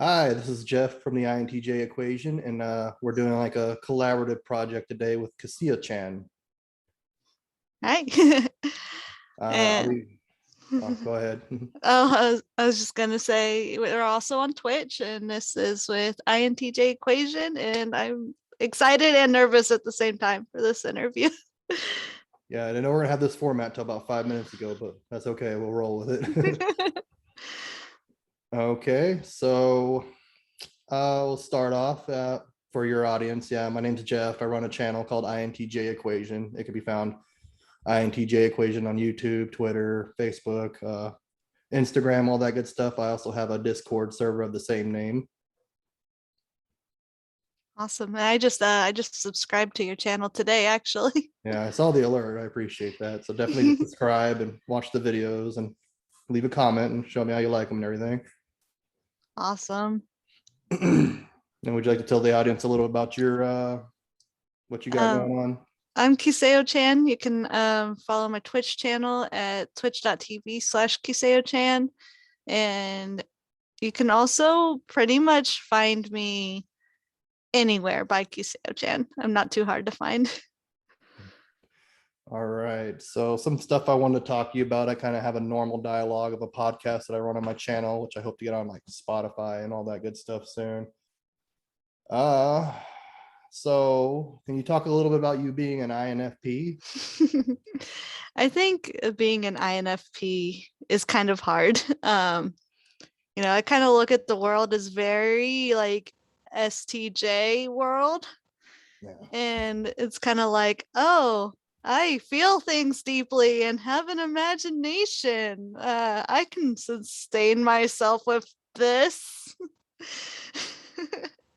Hi, this is Jeff from the INTJ equation, and we're doing like a collaborative project today with Kiseochan. Hi. I'll and be, oh, go ahead. I was just gonna say we're also on Twitch, and this is with INTJ Equation, and I'm excited and nervous at the same time for this interview. Yeah, I didn't know we're gonna have this format till about 5 minutes ago, but that's okay. We'll roll with it. Okay, so we'll start off for your audience. Yeah, my name's Jeff. I run a channel called INTJ Equation. It can be found INTJ Equation on YouTube, Twitter, Facebook, Instagram, all that good stuff. I also have a Discord server of the same name. Awesome. I just subscribed to your channel today, actually. Yeah, I saw the alert. I appreciate that. So definitely subscribe and watch the videos and leave a comment and show me how you like them and everything. Awesome. And would you like to tell the audience a little about your what you got Um, going on? I'm Kiseochan. You can follow my Twitch channel at twitch.tv/Kiseochan. And you can also pretty much find me anywhere by Kiseochan. I'm not too hard to find. All right. So some stuff I wanted to talk to you about. I kind of have a normal dialogue of a podcast that I run on my channel, which I hope to get on like Spotify and all that good stuff soon. Uh so can you talk a little bit about you being an INFP? I think being an INFP is kind of hard. I kind of look at the world as very like STJ world. Yeah. And it's kind of like, oh, I feel things deeply and have an imagination. I can sustain myself with this.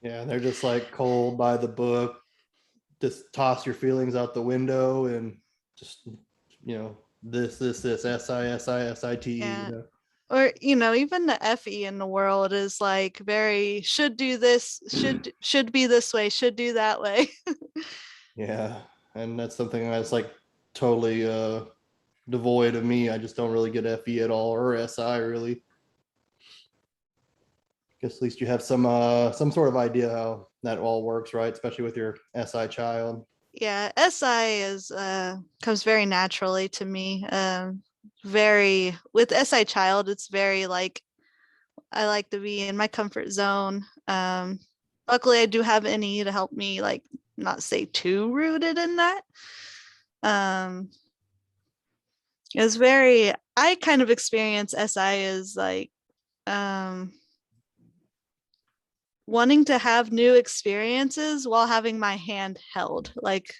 Yeah, they're just like cold by the book, just toss your feelings out the window and just this SISISITE. Yeah. Or even the FE in the world is like very should do this, should be this way, should do that way. Yeah, and that's something that's like totally devoid of me. I just don't really get FE at all, or SI really. Guess at least you have some sort of idea how that all works, right? Especially with your SI child. Yeah, SI is comes very naturally to me. Very with SI child, it's very like I like to be in my comfort zone. Luckily I do have NE to help me like not stay too rooted in that. Um it's very I kind of experience SI as like um wanting to have new experiences while having my hand held. Like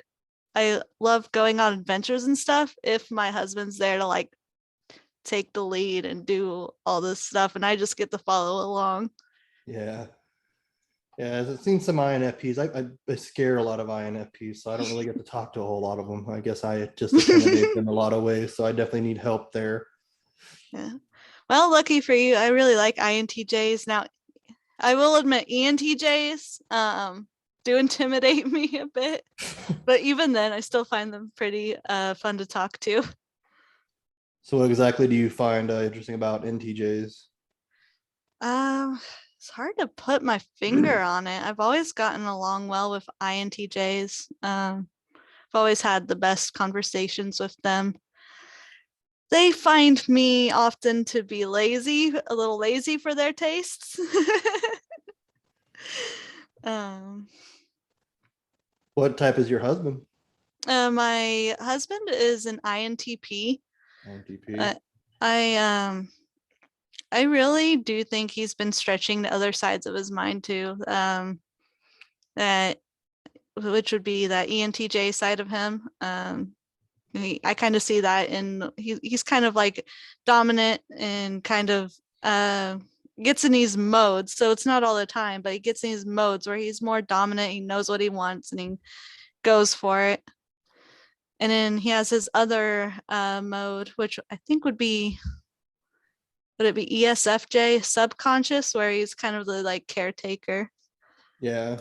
I love going on adventures and stuff if my husband's there to like take the lead and do all this stuff and I just get to follow along. Yeah. Yeah, I've seen some INFPs. I scare a lot of INFPs, so I don't really get to talk to a whole lot of them. I guess I just intimidate them a lot of ways, so I definitely need help there. Yeah. Well, lucky for you, I really like INTJs. Now, I will admit ENTJs do intimidate me a bit, but even then, I still find them pretty fun to talk to. So what exactly do you find interesting about NTJs? It's hard to put my finger on it. I've always gotten along well with INTJs. I've always had the best conversations with them. They find me often to be lazy, a little lazy for their tastes. um, What type is your husband? my husband is an INTP. INTP. Uh, I I really do think he's been stretching the other sides of his mind too. That which would be that ENTJ side of him. I kind of see that in he's kind of like dominant and kind of gets in these modes. So it's not all the time, but he gets in these modes where he's more dominant. He knows what he wants and he goes for it. And then he has his other mode, which I think would it be ESFJ, subconscious, where he's kind of the like caretaker. Yeah,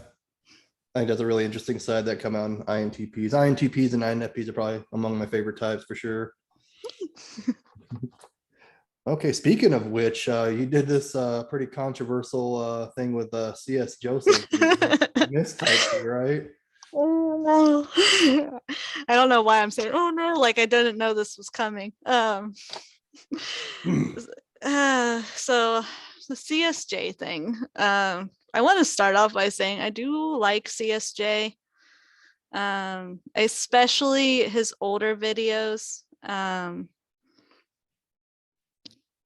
I think that's a really interesting side that come out in INTPs. INTPs and INFPs are probably among my favorite types for sure. Okay, speaking of which, you did this pretty controversial thing with CS Joseph. You mistyped you, right? Oh no. I don't know why I'm saying oh no, like I didn't know this was coming. So the CSJ thing. I want to start off by saying I do like CSJ. Especially his older videos.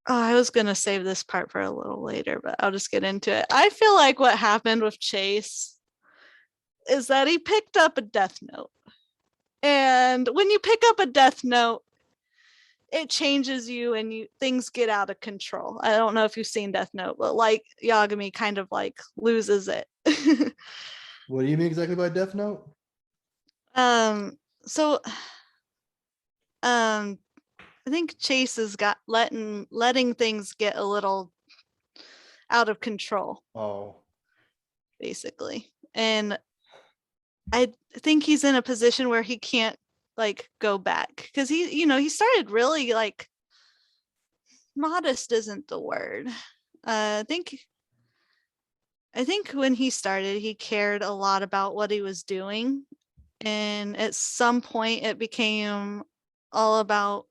Oh, I was gonna save this part for a little later, but I'll just get into it. I feel like what happened with Chase is that he picked up a death note. And when you pick up a death note, it changes you and things get out of control. I don't know if you've seen Death Note, but like Yagami kind of like loses it. What do you mean exactly by Death Note? So I think Chase has got letting things get a little out of control, Oh, basically. And I think he's in a position where he can't like go back because he started really like modest isn't the word. I think when he started, he cared a lot about what he was doing. And at some point, it became all about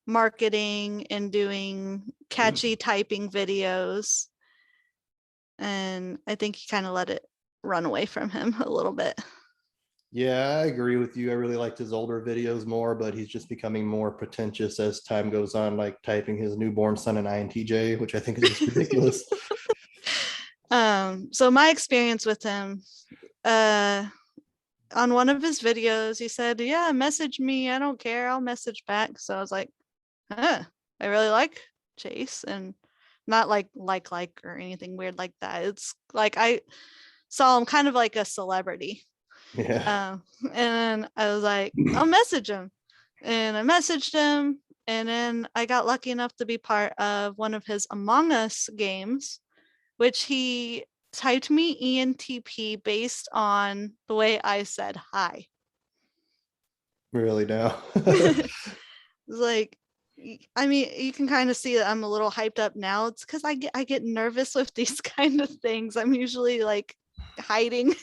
marketing and doing catchy typing videos. And I think he kind of let it run away from him a little bit. yeah, I agree with you. I really liked his older videos more, but he's just becoming more pretentious as time goes on, like typing his newborn son in INTJ, which I think is just ridiculous. So my experience with him, on one of his videos, he said, "Yeah, message me. I don't care. I'll message back." So I was like, "Huh, I really like Chase," and not like or anything weird like that. It's like I saw him kind of like a celebrity. Yeah. And I was like, "I'll message him," and I messaged him, and then I got lucky enough to be part of one of his Among Us games, which he typed me ENTP based on the way I said hi. Really now. It's like, I mean, you can kind of see that I'm a little hyped up now. It's because I get nervous with these kind of things. I'm usually like hiding.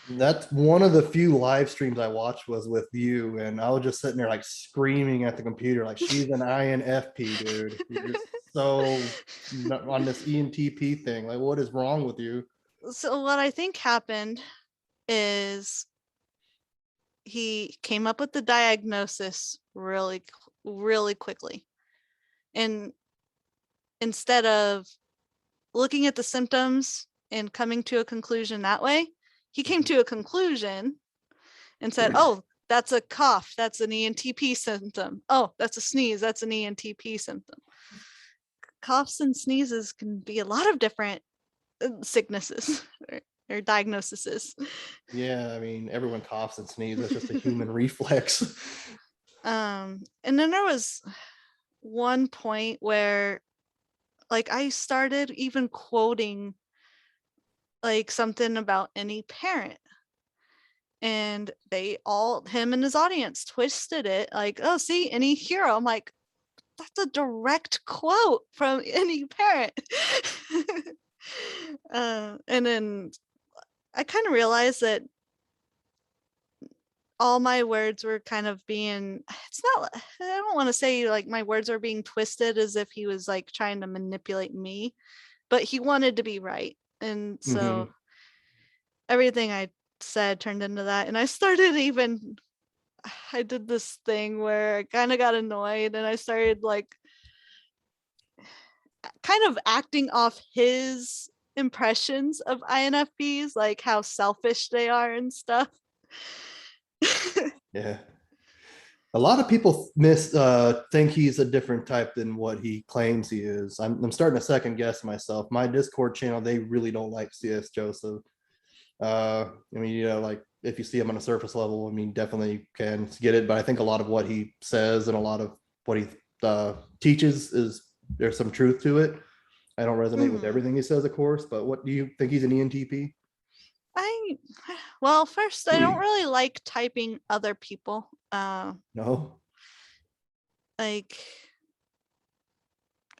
That's one of the few live streams I watched was with you, and I was just sitting there like screaming at the computer, like she's an INFP, dude. You're just so on this ENTP thing. Like, what is wrong with you? So what I think happened is he came up with the diagnosis really quickly, and instead of looking at the symptoms and coming to a conclusion that way, he came to a conclusion and said, "Oh, that's a cough. That's an ENTP symptom. Oh, that's a sneeze. That's an ENTP symptom." Coughs and sneezes can be a lot of different sicknesses or diagnoses. Yeah, I mean, everyone coughs and sneezes. That's just a human reflex. And then there was one point where like I started even quoting like something about any parent, and they all him and his audience twisted it like, "Oh, see, any hero." I'm like, that's a direct quote from any parent. And then I kind of realized that all my words were kind of being, it's not, I don't want to say like my words are being twisted as if he was like trying to manipulate me, but he wanted to be right. And so Hmm. everything I said turned into that. And I started even, I did this thing where I kind of got annoyed and I started like kind of acting off his impressions of INFPs, like how selfish they are and stuff. Yeah. A lot of people think he's a different type than what he claims he is. I'm starting to second guess myself. My Discord channel, they really don't like CS Joseph. I mean, like if you see him on a surface level, I mean, definitely can get it. But I think a lot of what he says and a lot of what he teaches is there's some truth to it. I don't resonate with Mhm. everything he says, of course. But what do you think he's an ENTP? I well, first, I don't really like typing other people. No. Like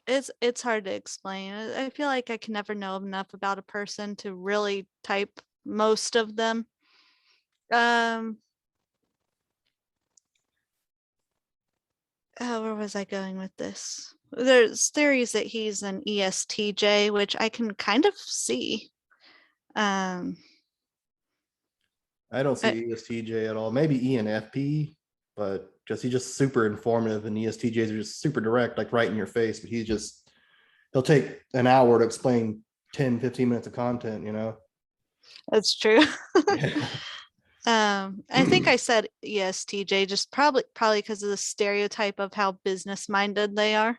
It's hard to explain. I feel like I can never know enough about a person to really type most of them. Where was I going with this? There's theories that he's an ESTJ, which I can kind of see. Um, I don't I, see ESTJ at all. Maybe ENFP, but just he's just super informative, and ESTJs are just super direct, like right in your face. But he'll take an hour to explain 10, 15 minutes of content, you know? that's true. Yeah. I think I said ESTJ just probably because of the stereotype of how business minded they are,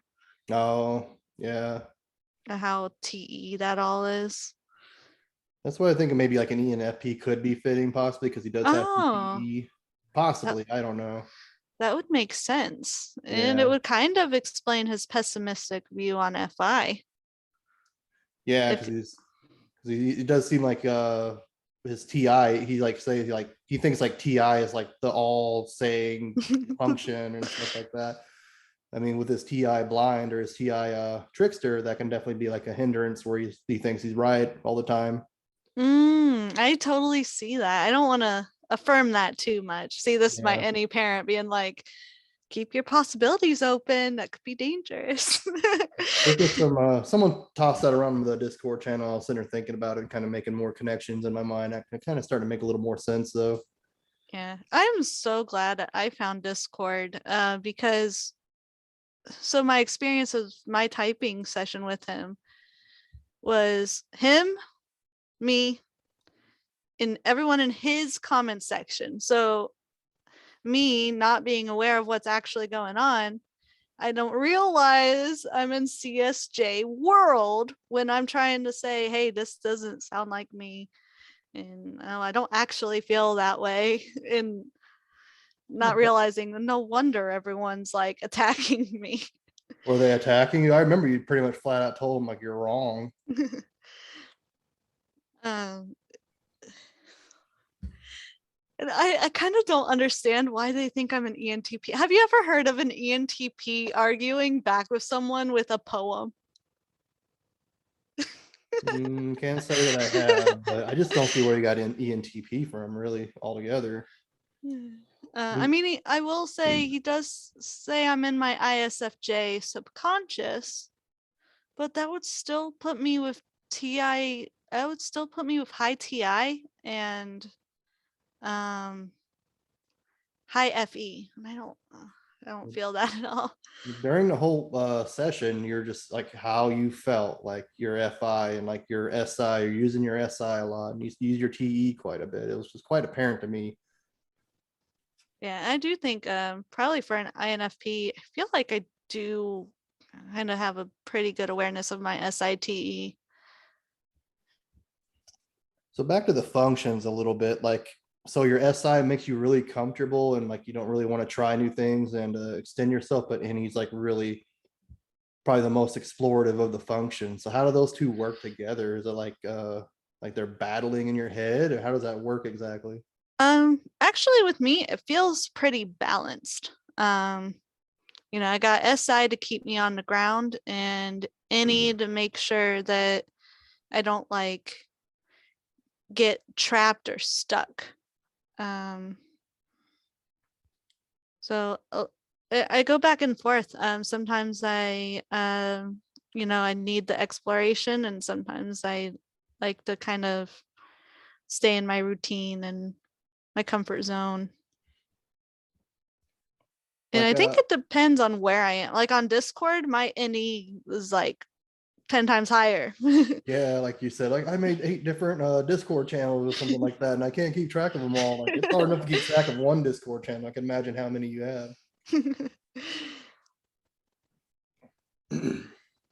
Oh, yeah. or how TE that all is. That's why I think maybe like an ENFP could be fitting, possibly because he does have some Oh, TE. that, Possibly, I don't know. that would make sense. And it Yeah. would kind of explain his pessimistic view on FI. Yeah, If because it does seem like his TI, he like say like he thinks like TI is like the all saying function and stuff like that. I mean, with his TI blind or his TI trickster, that can definitely be like a hindrance where he thinks he's right all the time. I totally see that. I don't want to affirm that too much. See, this is my Yeah. any parent being like, keep your possibilities open. That could be dangerous. There's just someone tossed that around the Discord channel. I was sitting there thinking about it and kind of making more connections in my mind. I kind of started to make a little more sense though. Yeah, I'm so glad that I found Discord because so my experience of my typing session with him was him, me, and everyone in his comment section. So me not being aware of what's actually going on, I don't realize I'm in CSJ world when I'm trying to say, hey, this doesn't sound like me. And I don't actually feel that way. And not realizing no wonder everyone's like attacking me. Were they attacking you? I remember you pretty much flat out told them like you're wrong. um, and I kind of don't understand why they think I'm an ENTP. Have you ever heard of an ENTP arguing back with someone with a poem? Can't say that I have, but I just don't see where you got an ENTP from really altogether. I mean, I will say he does say I'm in my ISFJ subconscious, but that would still put me with TI. That would still put me with high TI and um high FE. And I don't feel that at all. During the whole session, you're just like how you felt, like your FI and like your SI. You're using your SI a lot, and you use your TE quite a bit. It was just quite apparent to me. Yeah, I do think probably for an INFP, I feel like I do kind of have a pretty good awareness of my SITE. So back to the functions a little bit, like so your SI makes you really comfortable and like you don't really want to try new things and extend yourself, but and he's like really probably the most explorative of the functions. So how do those two work together? Is it like they're battling in your head, or how does that work exactly? Actually with me, it feels pretty balanced. I got SI to keep me on the ground and NE to make sure that I don't like get trapped or stuck. Um, so I go back and forth. Sometimes I need the exploration, and sometimes I like to kind of stay in my routine and my comfort zone. And Like I think it depends on where I am. Like on Discord, my NE is like 10 times higher. yeah, like you said, like I made 8 different Discord channels or something like that, and I can't keep track of them all. Like it's hard enough to keep track of one Discord channel. I can imagine how many you have.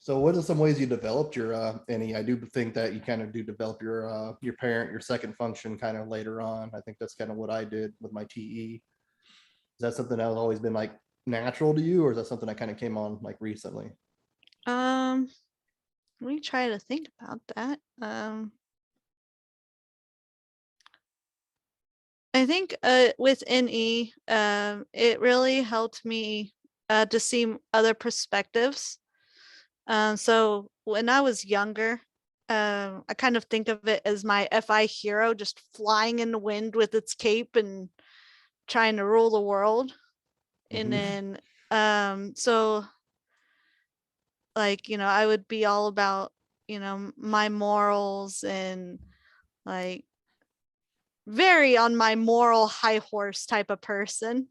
So what are some ways you developed your any? I do think that you kind of do develop your second function kind of later on. I think that's kind of what I did with my TE. Is that something that has always been like natural to you, or is that something that kind of came on like recently? um, Let me try to think about that. I think with NE, it really helped me to see other perspectives. So when I was younger, I kind of think of it as my FI hero just flying in the wind with its cape and trying to rule the world. And Mhm. then, so like, I would be all about, my morals and like very on my moral high horse type of person.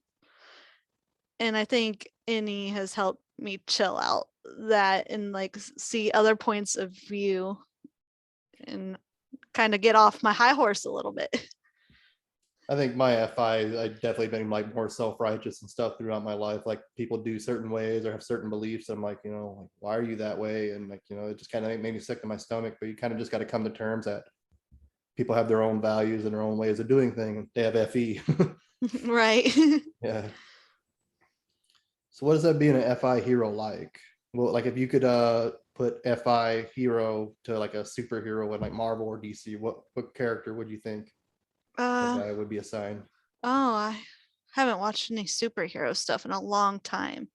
And I think any has helped me chill out that and like see other points of view and kind of get off my high horse a little bit. I think my I definitely been like more self-righteous and stuff throughout my life. Like people do certain ways or have certain beliefs. I'm like, like, why are you that way? And like, it just kind of made me sick to my stomach. But you kind of just got to come to terms that people have their own values and their own ways of doing things. They have FE. Right. Yeah. So what does that being an FI hero like? Well, like if you could put FI hero to like a superhero in like Marvel or DC, what character would you think uh FI would be assigned? oh, I haven't watched any superhero stuff in a long time.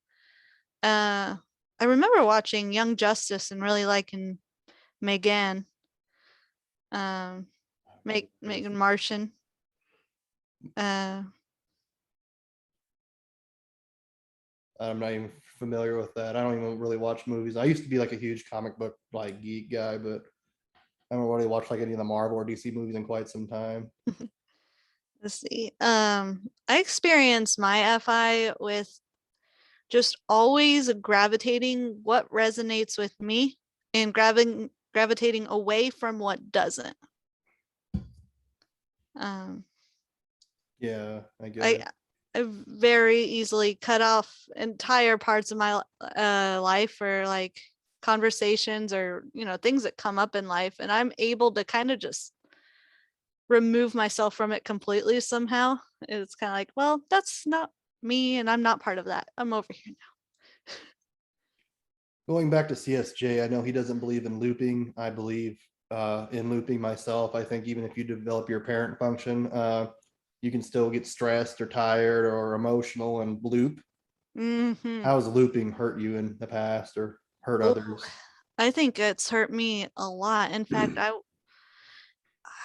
uh I remember watching Young Justice and really liking Megan, um Megan Martian. uh I'm not even familiar with that. I don't even really watch movies. I used to be like a huge comic book like geek guy, but I haven't really watched like any of the Marvel or DC movies in quite some time. let's see. I experienced my FI with just always gravitating what resonates with me and gravitating away from what doesn't. um Yeah, I get I it. I very easily cut off entire parts of my life for like conversations or things that come up in life, and I'm able to kind of just remove myself from it completely somehow. It's kind of like, well, that's not me and I'm not part of that. I'm over here Going back to CSJ, I know he doesn't believe in looping. I believe in looping myself. I think even if you develop your parent function, you can still get stressed or tired or emotional and loop. now. Hmm. How has looping hurt you in the past or hurt Oh, others? I think it's hurt me a lot. In fact,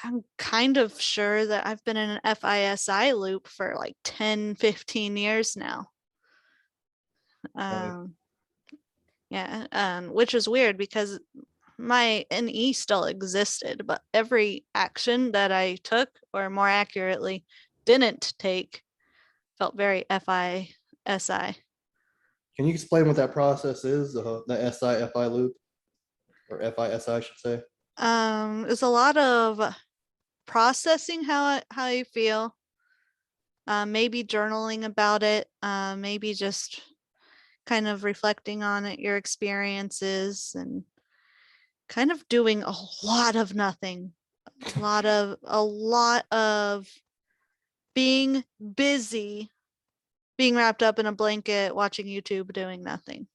I'm kind of sure that I've been in an FISI loop for like 10, 15 years now. Right. Um, yeah, which is weird because my NE still existed, but every action that I took, or more accurately, didn't take, felt very FISI. Can you explain what that process is? The SI loop or FISI, I should say. It's a lot of processing how you feel, maybe journaling about it, maybe just kind of reflecting on it, your experiences, and kind of doing a lot of nothing, a lot of being busy, being wrapped up in a blanket, watching YouTube, doing nothing.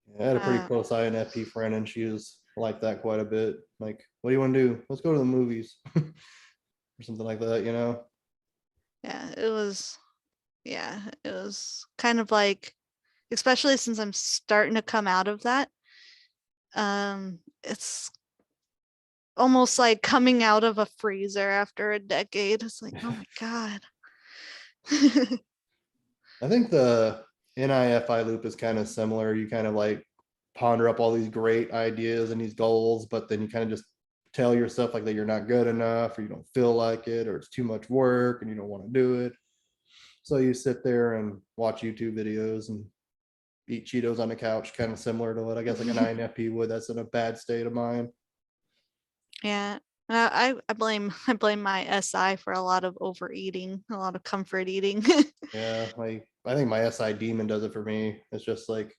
Yeah, I had a pretty Uh, close INFP friend, and she was like that quite a bit. Like, what do you want to do? Let's go to the movies or something like that. yeah, it was kind of like, especially since I'm starting to come out of that. It's almost like coming out of a freezer after a decade. It's like, oh my God. I think the NIFI loop is kind of similar. You kind of like ponder up all these great ideas and these goals, but then you kind of just tell yourself like that you're not good enough or you don't feel like it or it's too much work and you don't want to do it. So you sit there and watch YouTube videos and eat Cheetos on the couch, kind of similar to what I guess like an INFP would. That's in a bad state of mind. Yeah. I blame my SI for a lot of overeating, a lot of comfort eating. Yeah, like I think my SI demon does it for me. It's just like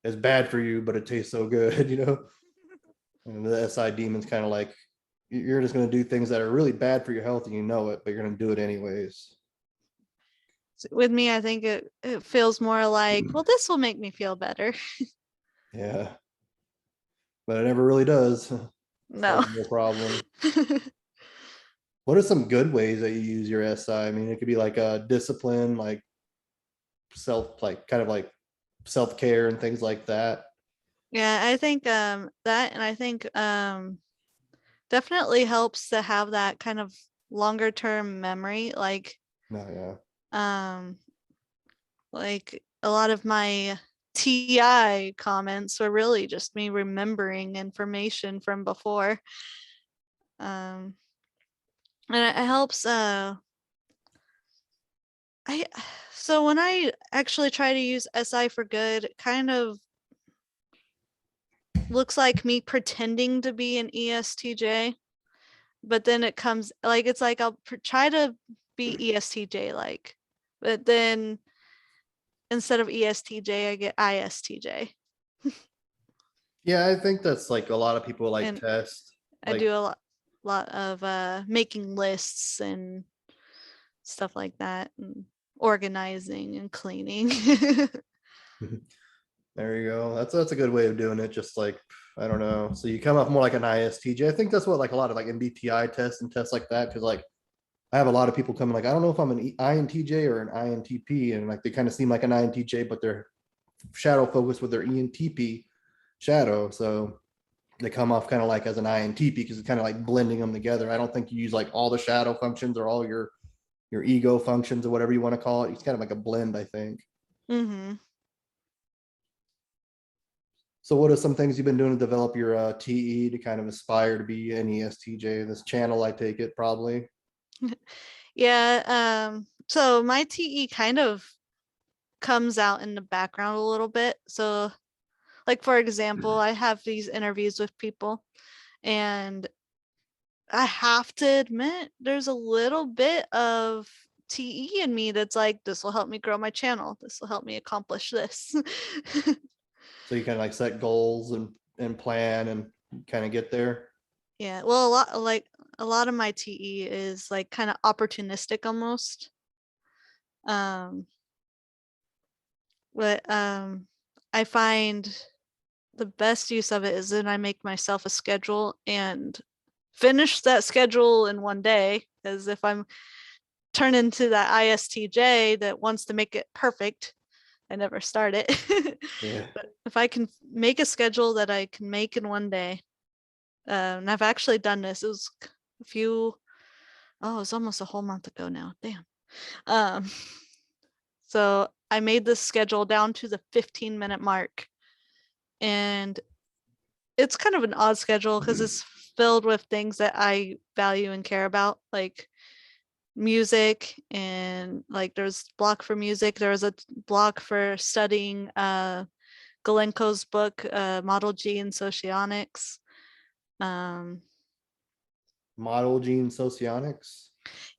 it's bad for you, but it tastes so good. And the SI demon's kind of like you're just going to do things that are really bad for your health and you know it, but you're going to do it anyways. With me, I think it feels more like, well, this will make me feel better. Yeah, but it never really does. It's No. causing more problems. What are some good ways that you use your SI? I mean, it could be like a discipline, like self, like kind of like self care and things like that. Yeah, I think that, and I think definitely helps to have that kind of longer term memory. No, yeah. Um like a lot of my TI comments were really just me remembering information from before. Um and it helps I so when I actually try to use SI for good, it kind of looks like me pretending to be an ESTJ, but then it comes like it's like I'll try to be ESTJ like, but then instead of ESTJ, I get ISTJ. Yeah, I think that's like a lot of people like And test. I Like, do a lot of making lists and stuff like that, and organizing and cleaning. there you go. That's a good way of doing it. Just like, I don't know. So you come up more like an ISTJ. I think that's what like a lot of like MBTI tests and tests like that. Because like I have a lot of people coming like, I don't know if I'm an INTJ or an INTP, and like they kind of seem like an INTJ, but they're shadow focused with their ENTP shadow. So they come off kind of like as an INTP because it's kind of like blending them together. I don't think you use like all the shadow functions or all your ego functions or whatever you want to call it. It's kind of like a blend, I think. Mm-hmm. So what are some things you've been doing to develop your TE to kind of aspire to be an ESTJ? This channel, I take it probably. Yeah. So my TE kind of comes out in the background a little bit. So, like for example, I have these interviews with people, and I have to admit, there's a little bit of TE in me that's like, this will help me grow my channel. This will help me accomplish this. So you kind of like set goals and plan and kind of get there. Yeah, well, a lot of my TE is like kind of opportunistic almost. Um, but I find the best use of it is that I make myself a schedule and finish that schedule in one day. As if I'm turned into that ISTJ that wants to make it perfect, I never start it. Yeah. But if I can make a schedule that I can make in one day, and I've actually done this. It was a few, oh, it was almost a whole month ago now. Damn. Um, so I made this schedule down to the 15-minute mark, and it's kind of an odd schedule because it's filled with things that I value and care about, like music, and like there's block for music. There was a block for studying Galenko's book, Model G in Socionics. Um, Model gene socionics.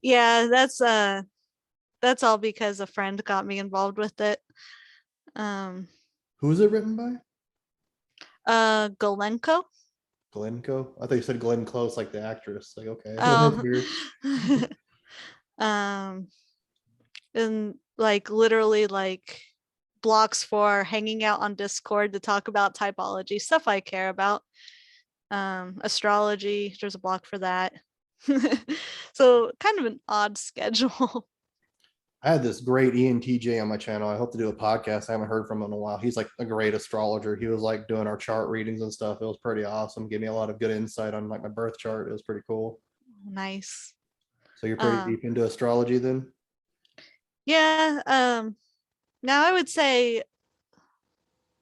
yeah, that's all because a friend got me involved with it. Um, Who's it written by? Galenko. Glencoe. I thought you said Glenn Close, like the actress. Like, okay, that's Oh, weird. um, and like literally like blocks for hanging out on Discord to talk about typology, stuff I care about. Astrology, there's a block for that. So kind of an odd schedule. I had this great ENTJ on my channel. I hope to do a podcast. I haven't heard from him in a while. He's like a great astrologer. He was like doing our chart readings and stuff. It was pretty awesome. Gave me a lot of good insight on like my birth chart. It was pretty cool. Nice. So you're pretty Um, deep into astrology then? yeah, now I would say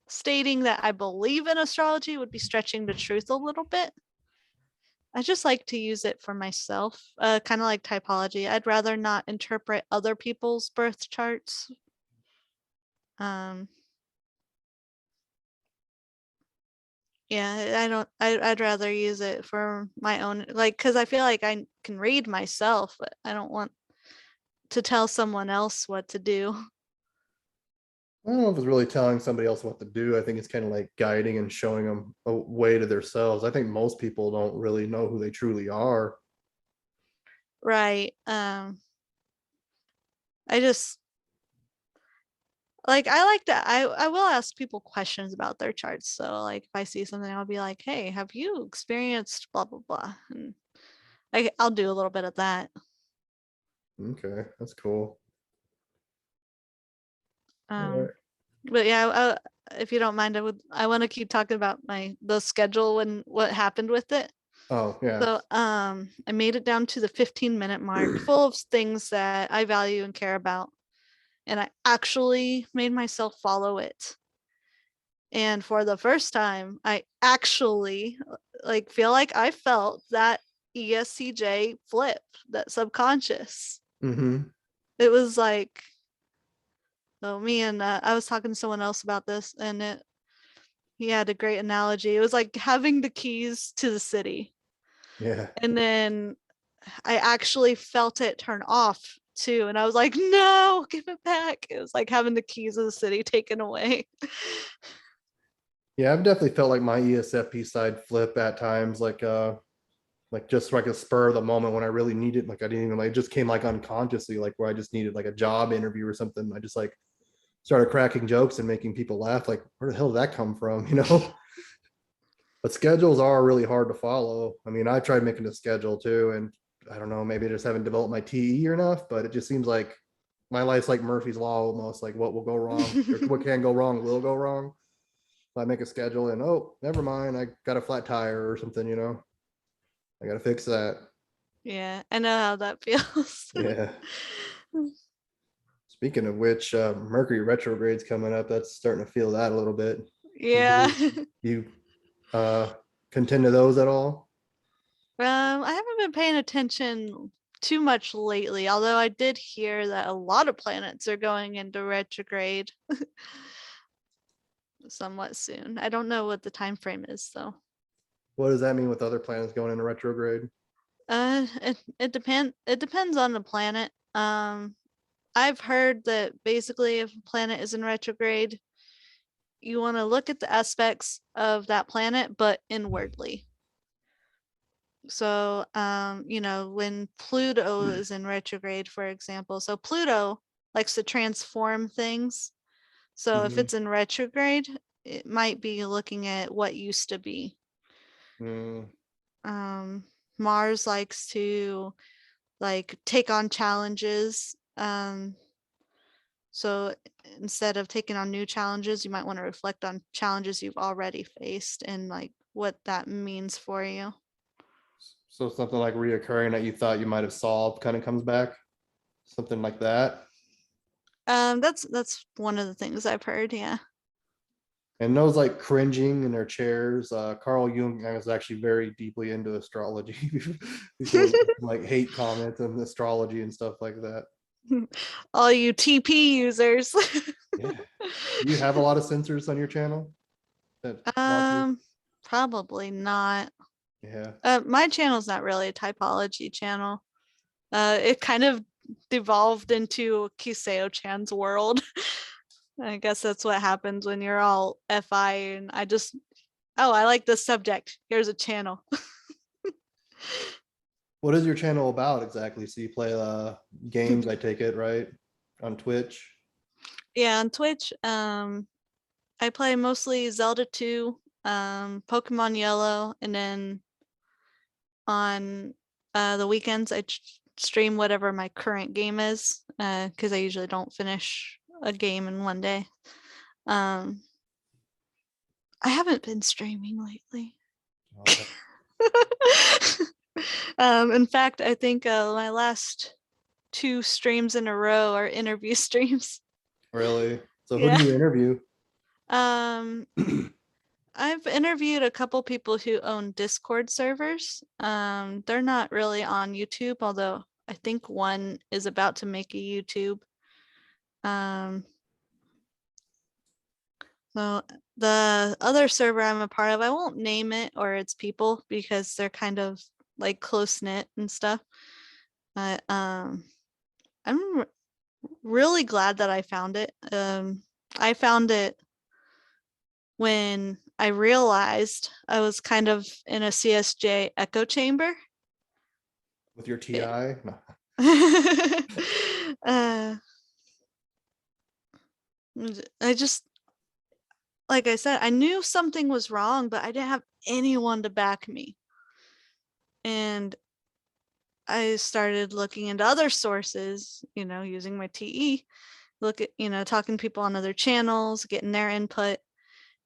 stating that I believe in astrology would be stretching the truth a little bit. I just like to use it for myself, kind of like typology. I'd rather not interpret other people's birth charts. Um, yeah, I don't. I'd rather use it for my own, like, because I feel like I can read myself, but I don't want to tell someone else what to do. I don't know if it's really telling somebody else what to do. I think it's kind of like guiding and showing them a way to themselves. I think most people don't really know who they truly are. Right. I just I like to I will ask people questions about their charts. So like if I see something, I'll be like, hey, have you experienced blah blah blah? And I'll do a little bit of that. Okay, that's cool. All Um, right. But yeah, if you don't mind, I want to keep talking about the schedule and what happened with it. Oh, yeah. So I made it down to the 15-minute mark, full of things that I value and care about. And I actually made myself follow it. And for the first time, I actually feel like I felt that ESTJ flip, that subconscious. Mm-hmm. It was like, oh, me and I was talking to someone else about this, and he had a great analogy. It was like having the keys to the city, Yeah. and then I actually felt it turn off too, and I was like, no, give it back. It was like having the keys of the city taken away. Yeah, I've definitely felt like my ESFP side flip at times, like just like a spur of the moment when I really needed, like I didn't even like it just came like unconsciously, like where I just needed like a job interview or something. I just like started cracking jokes and making people laugh. Like, where the hell did that come from? But schedules are really hard to follow. I mean, I tried making a schedule too, and I don't know, maybe I just haven't developed my TE enough, but it just seems like my life's like Murphy's Law almost, like what will go wrong or what can go wrong will go wrong. I make a schedule and oh, never mind, I got a flat tire or something. I got to fix that. Yeah, I know how that feels. Yeah. Speaking of which, Mercury retrograde's coming up. That's starting to feel that a little bit. Yeah. You, you uh, contend to those at all? I haven't been paying attention too much lately, although I did hear that a lot of planets are going into retrograde somewhat soon. I don't know what the time frame is though. What does that mean with other planets going into retrograde? It depends on the planet. I've heard that basically if a planet is in retrograde, you want to look at the aspects of that planet, but inwardly. So, when Pluto is in retrograde, for example, so Pluto likes to transform things. So if Mhm. it's in retrograde, it might be looking at what used to be. Mm, Um, Mars likes to take on challenges. So instead of taking on new challenges, you might want to reflect on challenges you've already faced and like what that means for you. so something like reoccurring that you thought you might have solved kind of comes back, something like that. That's one of the things I've heard. Yeah. And those like cringing in their chairs. Carl Jung was actually very deeply into astrology before like hate comments on astrology and stuff like that. All you TP users. Yeah. Do you have a lot of sensors on your channel that watch you? um, Probably not. Yeah. My channel's not really a typology channel. It kind of devolved into Kiseochan's world. I guess that's what happens when you're all FI and I like this subject. Here's a channel. What is your channel about exactly? So you play games, I take it, right? On Twitch. Yeah, on Twitch, I play mostly Zelda 2, Pokemon Yellow, and then on the weekends I stream whatever my current game is because I usually don't finish a game in one day. Um, I haven't been streaming lately. Okay. In fact, I think my last two streams in a row are interview streams. Really? So who do Yeah. you interview? Um, I've interviewed a couple people who own Discord servers. They're not really on YouTube, although I think one is about to make a YouTube. Um, so the other server I'm a part of, I won't name it or its people because they're kind of like close knit and stuff. But I'm really glad that I found it. I found it when I realized I was kind of in a CSJ echo chamber. With your Eh, TI? No. uh, I just, like I said, I knew something was wrong, but I didn't have anyone to back me. And I started looking into other sources, using my TE. look at, talking to people on other channels, getting their input.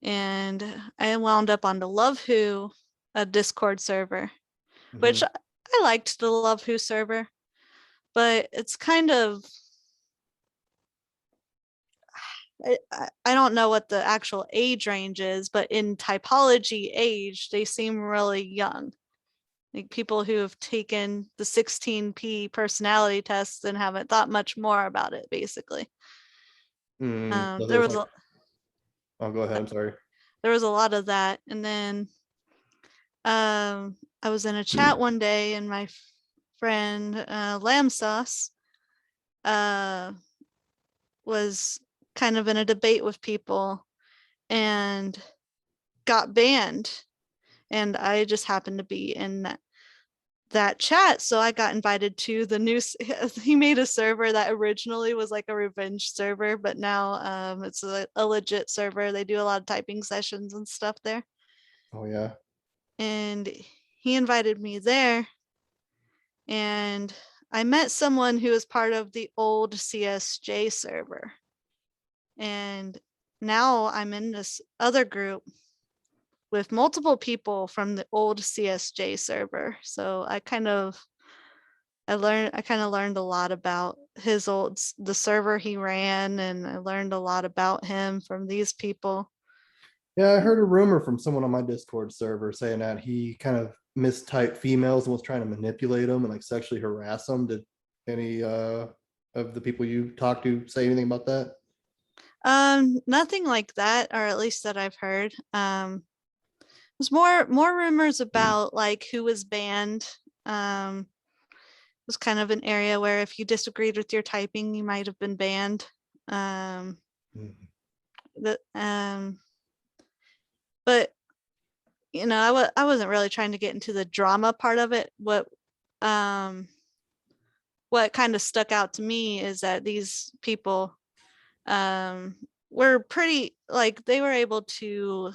And I wound up on the Love Who, a Discord server, which Mhm. I liked the Love Who server, but it's kind of, I don't know what the actual age range is, but in typology age, they seem really young. Like people who have taken the 16P personality tests and haven't thought much more about it, basically. So There there's was like, oh, go ahead. I'm sorry. a lot of that. And then I was in a chat one day and my friend Lamb Sauce was kind of in a debate with people and got banned. And I just happened to be in that chat. So I got invited to the new, he made a server that originally was like a revenge server, but now it's a legit server. They do a lot of typing sessions and stuff there. Oh yeah. And he invited me there. And I met someone who was part of the old CSJ server. And now I'm in this other group with multiple people from the old CSJ server. So I kind of learned a lot about the server he ran, and I learned a lot about him from these people. Yeah, I heard a rumor from someone on my Discord server saying that he kind of mistyped females and was trying to manipulate them and like sexually harass them. Did any of the people you talked to say anything about that? Nothing like that, or at least that I've heard. There's more rumors about like who was banned. It was kind of an area where if you disagreed with your typing, you might have been banned. Mhm. The But I wasn't really trying to get into the drama part of it. Um what kind of stuck out to me is that these people were pretty, like, they were able to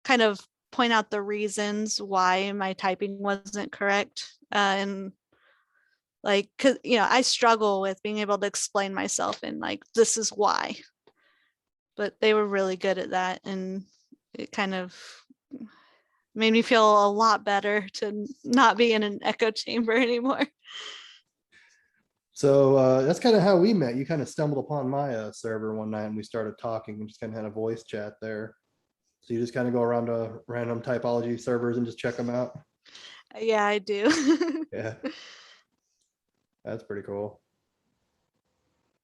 kind of point out the reasons why my typing wasn't correct, and like, because I struggle with being able to explain myself and like, this is why, but they were really good at that, and it kind of made me feel a lot better to not be in an echo chamber anymore. So that's kind of how we met. You kind of stumbled upon my server one night and we started talking and just kind of had a voice chat there. So you just kind of go around to random typology servers and just check them out. Yeah, I do. Yeah, that's pretty cool.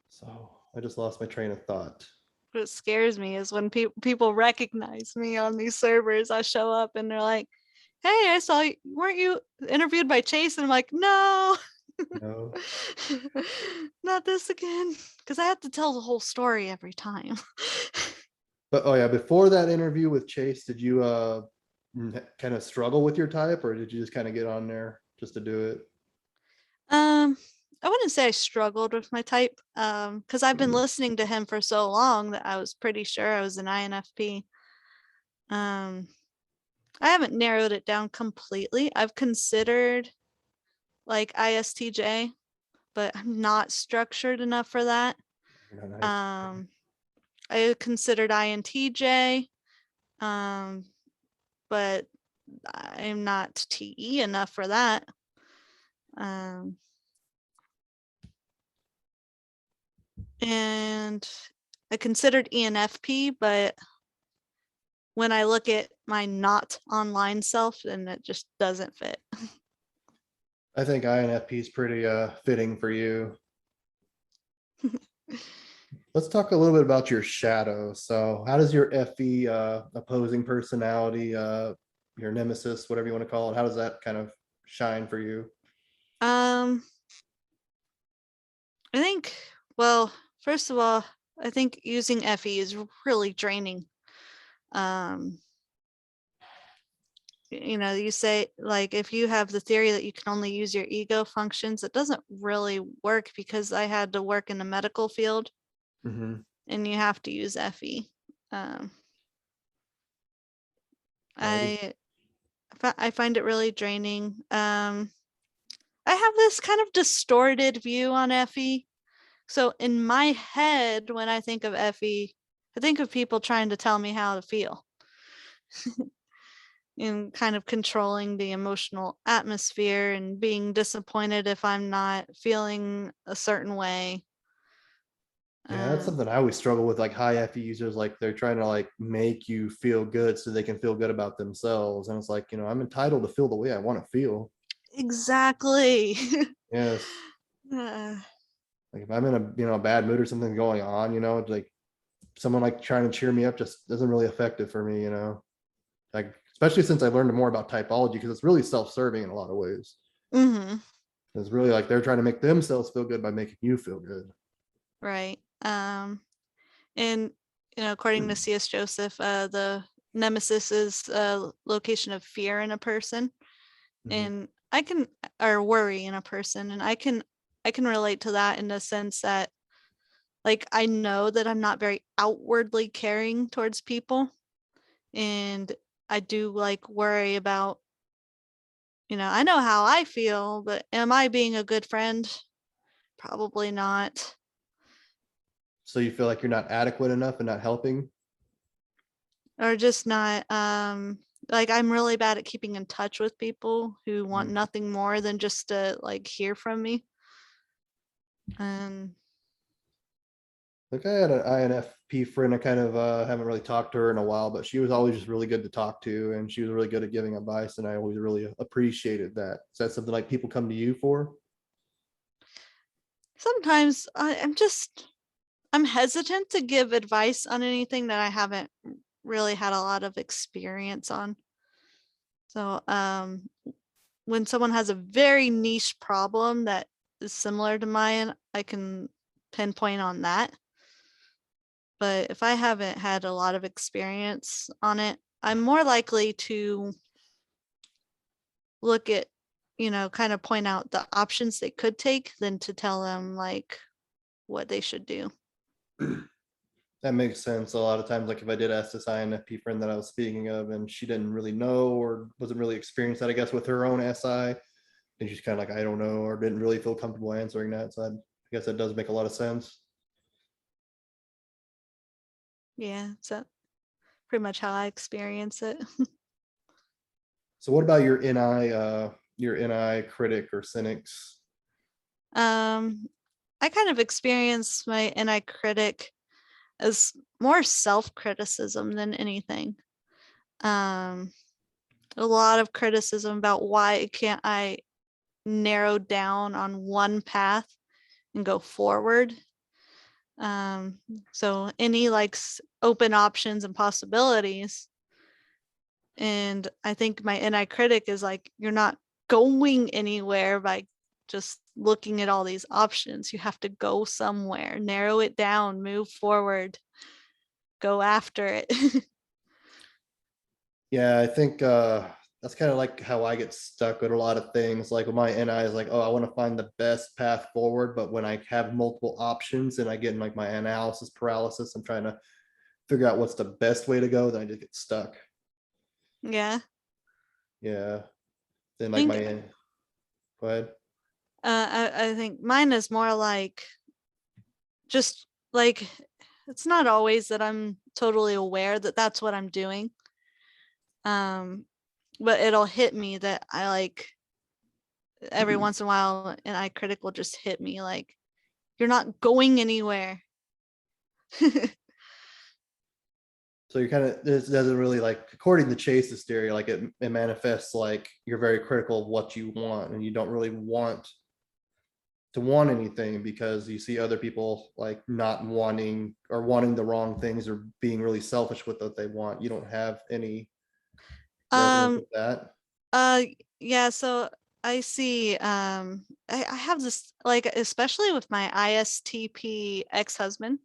So I just lost my train of thought. What scares me is when people recognize me on these servers. I show up and they're like, "Hey, I saw you. Weren't you interviewed by Chase?" And I'm like, "No, No. not this again," because I have to tell the whole story every time. But oh yeah, before that interview with Chase, did you kind of struggle with your type or did you just kind of get on there just to do it? I wouldn't say I struggled with my type, because I've been listening to him for so long that I was pretty sure I was an INFP. Um, I haven't narrowed it down completely. I've considered like ISTJ, but I'm not structured enough for that. Nice. Um, I considered INTJ, but I'm not TE enough for that. Um, and I considered ENFP, but when I look at my not online self, then it just doesn't fit. I think INFP is pretty fitting for you. Let's talk a little bit about your shadow. So how does your FE opposing personality, your nemesis, whatever you want to call it, how does that kind of shine for you? Um, I think, well, first of all, I think using FE is really draining. Um, you say, like, if you have the theory that you can only use your ego functions, it doesn't really work because I had to work in the medical field Mhm. and you have to use FE. Um, Yeah, I I find it really draining. I have this kind of distorted view on FE. So in my head, when I think of FE, I think of people trying to tell me how to feel and kind of controlling the emotional atmosphere and being disappointed if I'm not feeling a certain way. Yeah, that's Um, something I always struggle with, like high FE users, like they're trying to like make you feel good so they can feel good about themselves. And it's like, I'm entitled to feel the way I want to feel. exactly. Yes. Uh, Like if I'm in a bad mood or something going on, it's like someone like trying to cheer me up just doesn't really affect it for me. Like especially since I learned more about typology, because it's really self-serving in a lot of ways. mhm, It's really like they're trying to make themselves feel good by making you feel good. right. And according to C.S. Joseph, the nemesis is a location of fear in a person, Mhm. and I can or worry in a person, and I can relate to that in the sense that like I know that I'm not very outwardly caring towards people, and I do like worry about, I know how I feel, but am I being a good friend? Probably not. So you feel like you're not adequate enough and not helping. Or just not like I'm really bad at keeping in touch with people who want Mhm. nothing more than just to like hear from me. And Like I had an INFP friend. I kind of haven't really talked to her in a while, but she was always just really good to talk to, and she was really good at giving advice, and I always really appreciated that. Is that something like people come to you for? sometimes I'm hesitant to give advice on anything that I haven't really had a lot of experience on. So when someone has a very niche problem that is similar to mine, I can pinpoint on that. But if I haven't had a lot of experience on it, I'm more likely to look at, kind of point out the options they could take than to tell them like what they should do. That makes sense. A lot of times, like if I did ask this INFP friend that I was speaking of, and she didn't really know or wasn't really experienced that, I guess, with her own SI, and she's kind of like, I don't know, or didn't really feel comfortable answering that. So I guess that does make a lot of sense. Yeah, so pretty much how I experience it. So what about your NI critic or cynics? um, I kind of experience my inner critic as more self-criticism than anything. Um, a lot of criticism about why can't I narrow down on one path and go forward. Um, so any like open options and possibilities. And I think my NI critic is like, you're not going anywhere by just looking at all these options. You have to go somewhere, narrow it down, move forward, go after it. Yeah, I think that's kind of like how I get stuck with a lot of things. Like with my NI is like, oh, I want to find the best path forward, but when I have multiple options and I get in like my analysis paralysis, I'm trying to figure out what's the best way to go, then I just get stuck. Yeah. Yeah. Then I like think go ahead. I think mine is more like just like it's not always that I'm totally aware that that's what I'm doing. Um, but it'll hit me that I like every once in a while, and I critic will just hit me like, you're not going anywhere. So you're kind of, this doesn't really like, according to Chase's theory, like it manifests like you're very critical of what you want and you don't really want to want anything because you see other people like not wanting or wanting the wrong things or being really selfish with what they want. You don't have any resonance um, with that. uh, yeah, so I see, I have this, like, especially with my ISTP ex-husband,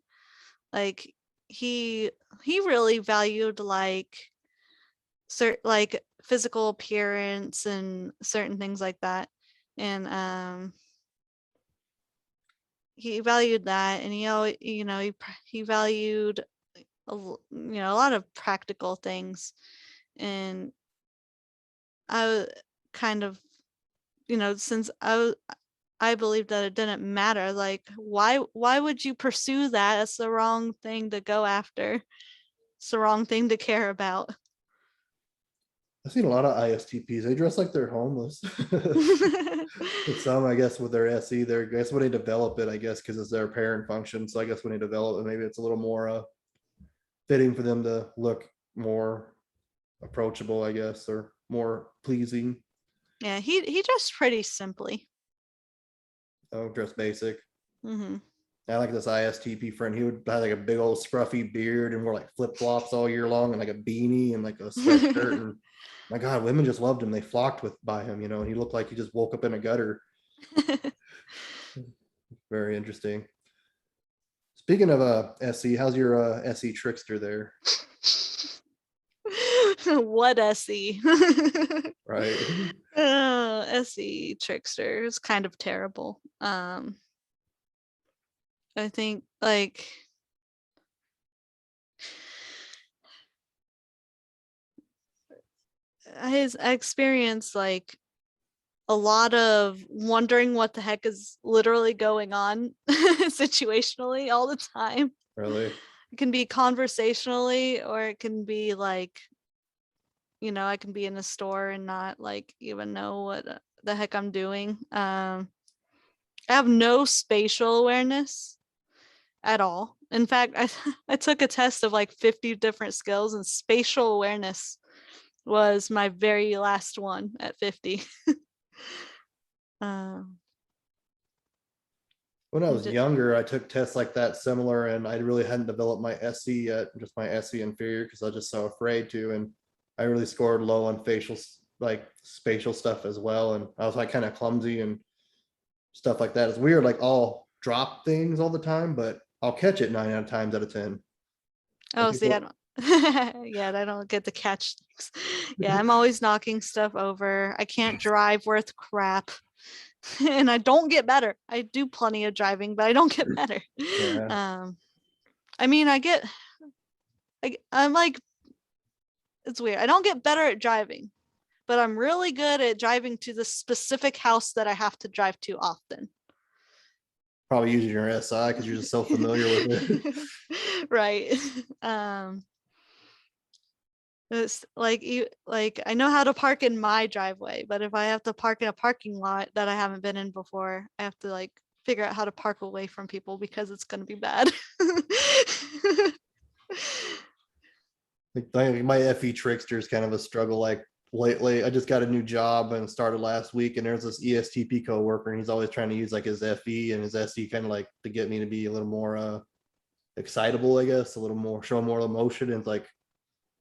like, he he really valued, like, like, physical appearance and certain things like that, and, he valued that, and he always, he valued a lot of practical things, and I kind of, since I believed that it didn't matter. Like, why would you pursue that? It's the wrong thing to go after. It's the wrong thing to care about. I've seen a lot of ISTPs. They dress like they're homeless. Some, I guess, with their SE, I guess when they develop it, I guess, because it's their parent function. So I guess when they develop it, maybe it's a little more fitting for them to look more approachable, I guess, or more pleasing. Yeah, he dressed pretty simply. Oh, dress basic. Mm-hmm. I like this ISTP friend. He would have like a big old scruffy beard and wear like flip flops all year long and like a beanie and like a sweatshirt. And my God, women just loved him. They flocked by him, and he looked like he just woke up in a gutter. Very interesting. Speaking of SE, how's your SE trickster there? What SE? Right. SE trickster is kind of terrible. I think like I experienced like a lot of wondering what the heck is literally going on situationally all the time. Really? It can be conversationally, or it can be like, I can be in a store and not like even know what the heck I'm doing. I have no spatial awareness at all. In fact, I took a test of like 50 different skills, and spatial awareness was my very last one at 50. um, When I was d- younger, I took tests like that similar, and I really hadn't developed my SE yet, just my SE inferior, because I was just so afraid to. And I really scored low on like spatial stuff as well. And I was like kind of clumsy and stuff like that. It's weird, like I'll drop things all the time, but I'll catch it 9 out of 10. And oh, see, I people, don't. Yeah, I don't get to catch things. Yeah, I'm always knocking stuff over. I can't drive worth crap. And I don't get better. I do plenty of driving, but I don't get better. yeah, I mean, I'm like, it's weird. I don't get better at driving, but I'm really good at driving to the specific house that I have to drive to often. probably using your SI because you're just so familiar with it. Right. Um, it's like I know how to park in my driveway, but if I have to park in a parking lot that I haven't been in before, I have to like figure out how to park away from people because it's going to be bad. Like my FE trickster is kind of a struggle. Like lately, I just got a new job and started last week, and there's this ESTP coworker, and he's always trying to use like his FE and his SE kind of like to get me to be a little more excitable, I guess, a little more, show more emotion. And it's like,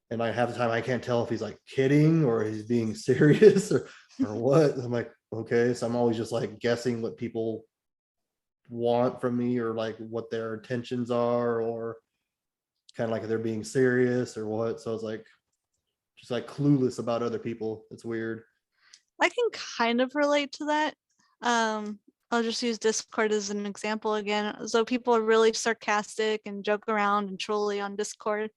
and like half the time I can't tell if he's like kidding or he's being serious or what. I'm like, okay, so I'm always just like guessing what people want from me or like what their intentions are, or kind of like if they're being serious or what. So it's like just like clueless about other people. It's weird. I can kind of relate to that. Um, I'll just use Discord as an example again. So people are really sarcastic and joke around and trolly on Discord.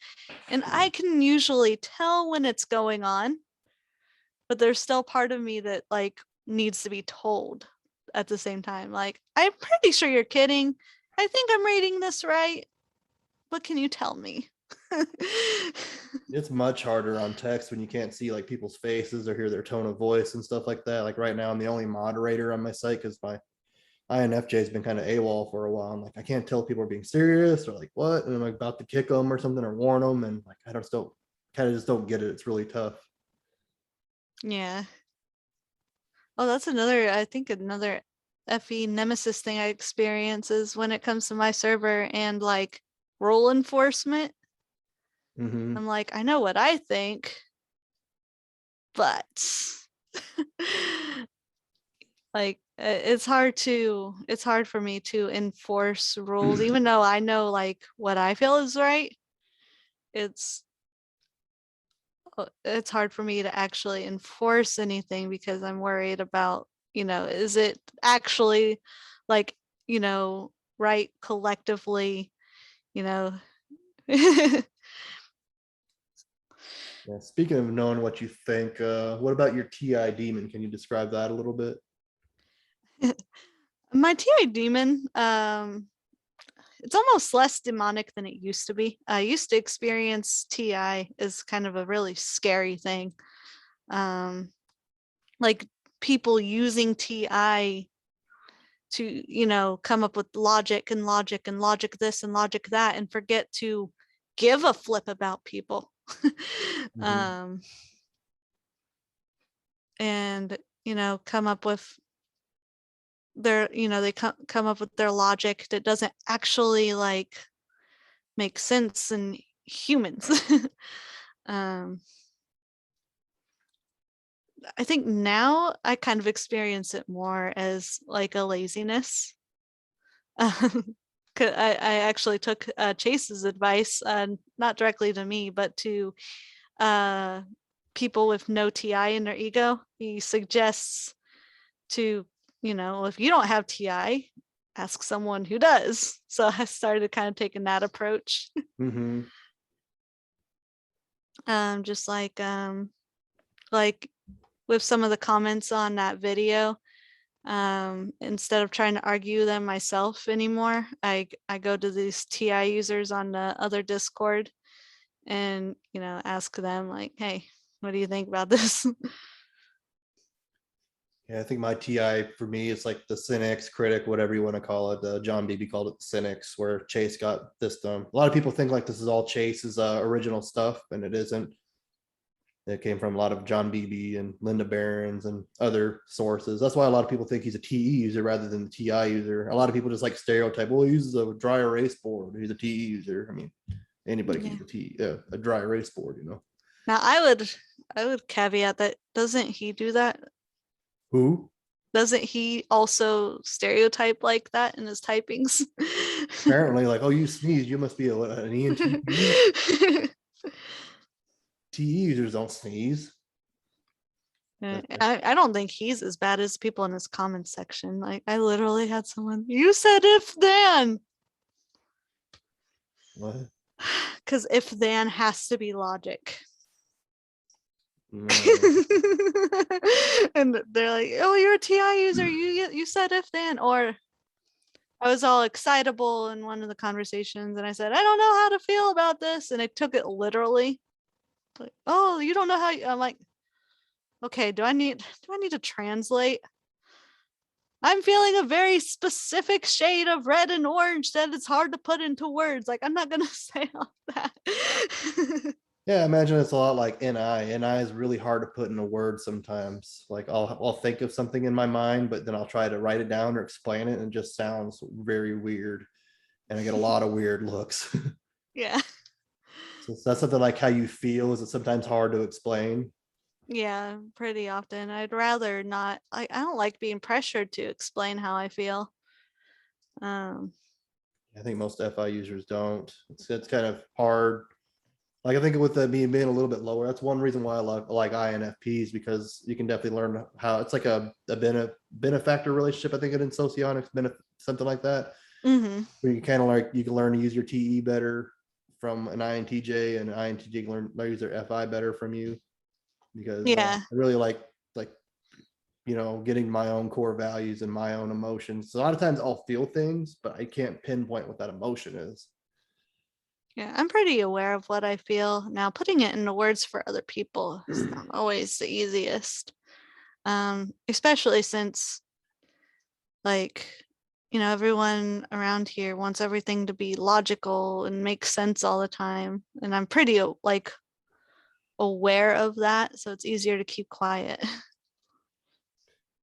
And I can usually tell when it's going on, but there's still part of me that like needs to be told at the same time. Like, I'm pretty sure you're kidding. I think I'm reading this right. What can you tell me? It's much harder on text when you can't see like people's faces or hear their tone of voice and stuff like that. Like right now, I'm the only moderator on my site because my INFJ has been kind of AWOL for a while. I'm like, I can't tell if people are being serious or like what, and I'm like about to kick them or something or warn them, and like I don't still kind of just don't get it. It's really tough. Yeah. Oh, that's another FE nemesis thing I experience is when it comes to my server and like role enforcement. Mm-hmm. I'm like, I know what I think, but like it's hard for me to enforce rules, even though I know like what I feel is right. It's it's hard for me to actually enforce anything because I'm worried about, is it actually like, right collectively, you know. Yeah. Speaking of knowing what you think, what about your TI demon? Can you describe that a little bit? My TI demon, it's almost less demonic than it used to be. I used to experience TI as kind of a really scary thing. Like people using TI to, come up with logic and logic and logic this and logic that and forget to give a flip about people. Mhm. And, come up with they come up with their logic that doesn't actually like make sense in humans. um I think now I kind of experience it more as like a laziness. 'Cause I actually took Chase's advice, not directly to me, but to uh, people with no TI in their ego. He suggests to, if you don't have TI, ask someone who does. So I started kind of taking that approach. Mhm. Just like with some of the comments on that video, instead of trying to argue them myself anymore, I go to these TI users on the other Discord and ask them like, hey, what do you think about this? Yeah, I think my TI for me is like the cynics, critic, whatever you want to call it. John Beebe called it the cynics, where Chase got this done. A lot of people think like this is all Chase's original stuff, and it isn't. It came from a lot of John Beebe and Linda Barons and other sources. That's why a lot of people think he's a TE user rather than the TI user. A lot of people just like stereotype, well, he uses a dry erase board. He's a TE user. I mean, anybody can Yeah. use a dry erase board, you know. Now I would caveat that, doesn't he do that? Who? Doesn't he also stereotype like that in his typings? Apparently, like, oh, you sneeze, you must be an ENTP. TE users don't sneeze. I don't think he's as bad as people in his comments section. Like I literally had someone, you said if then. What? Because if then has to be logic. Mm. And they're like, oh, you're a TI user. You said if then. Or I was all excitable in one of the conversations and I said, I don't know how to feel about this. And I took it literally. Like, oh, you don't know how I'm like, okay, do I need to translate? I'm feeling a very specific shade of red and orange that it's hard to put into words. Like, I'm not gonna say all that. Yeah, I imagine it's a lot like NI. NI is really hard to put in a word sometimes. Like I'll think of something in my mind, but then I'll try to write it down or explain it, and it just sounds very weird. And I get a lot of weird looks. Yeah. So that's something like how you feel. Is it sometimes hard to explain? Yeah, pretty often. I'd rather not. I don't like being pressured to explain how I feel. Um, I think most FI users don't. It's kind of hard. Like I think with the being a little bit lower, that's one reason why I like INFPs, because you can definitely learn how it's like a benefactor relationship. I think it in socionics, something like that. mhm. Where you kind of like you can learn to use your TE better from an INTJ, and an INTJ can learn to use their FI better from you, because Yeah. I really like getting my own core values and my own emotions. So a lot of times I'll feel things, but I can't pinpoint what that emotion is. Yeah, I'm pretty aware of what I feel. Now, putting it into words for other people is not always the easiest. Especially since like, everyone around here wants everything to be logical and make sense all the time. And I'm pretty like aware of that, so it's easier to keep quiet.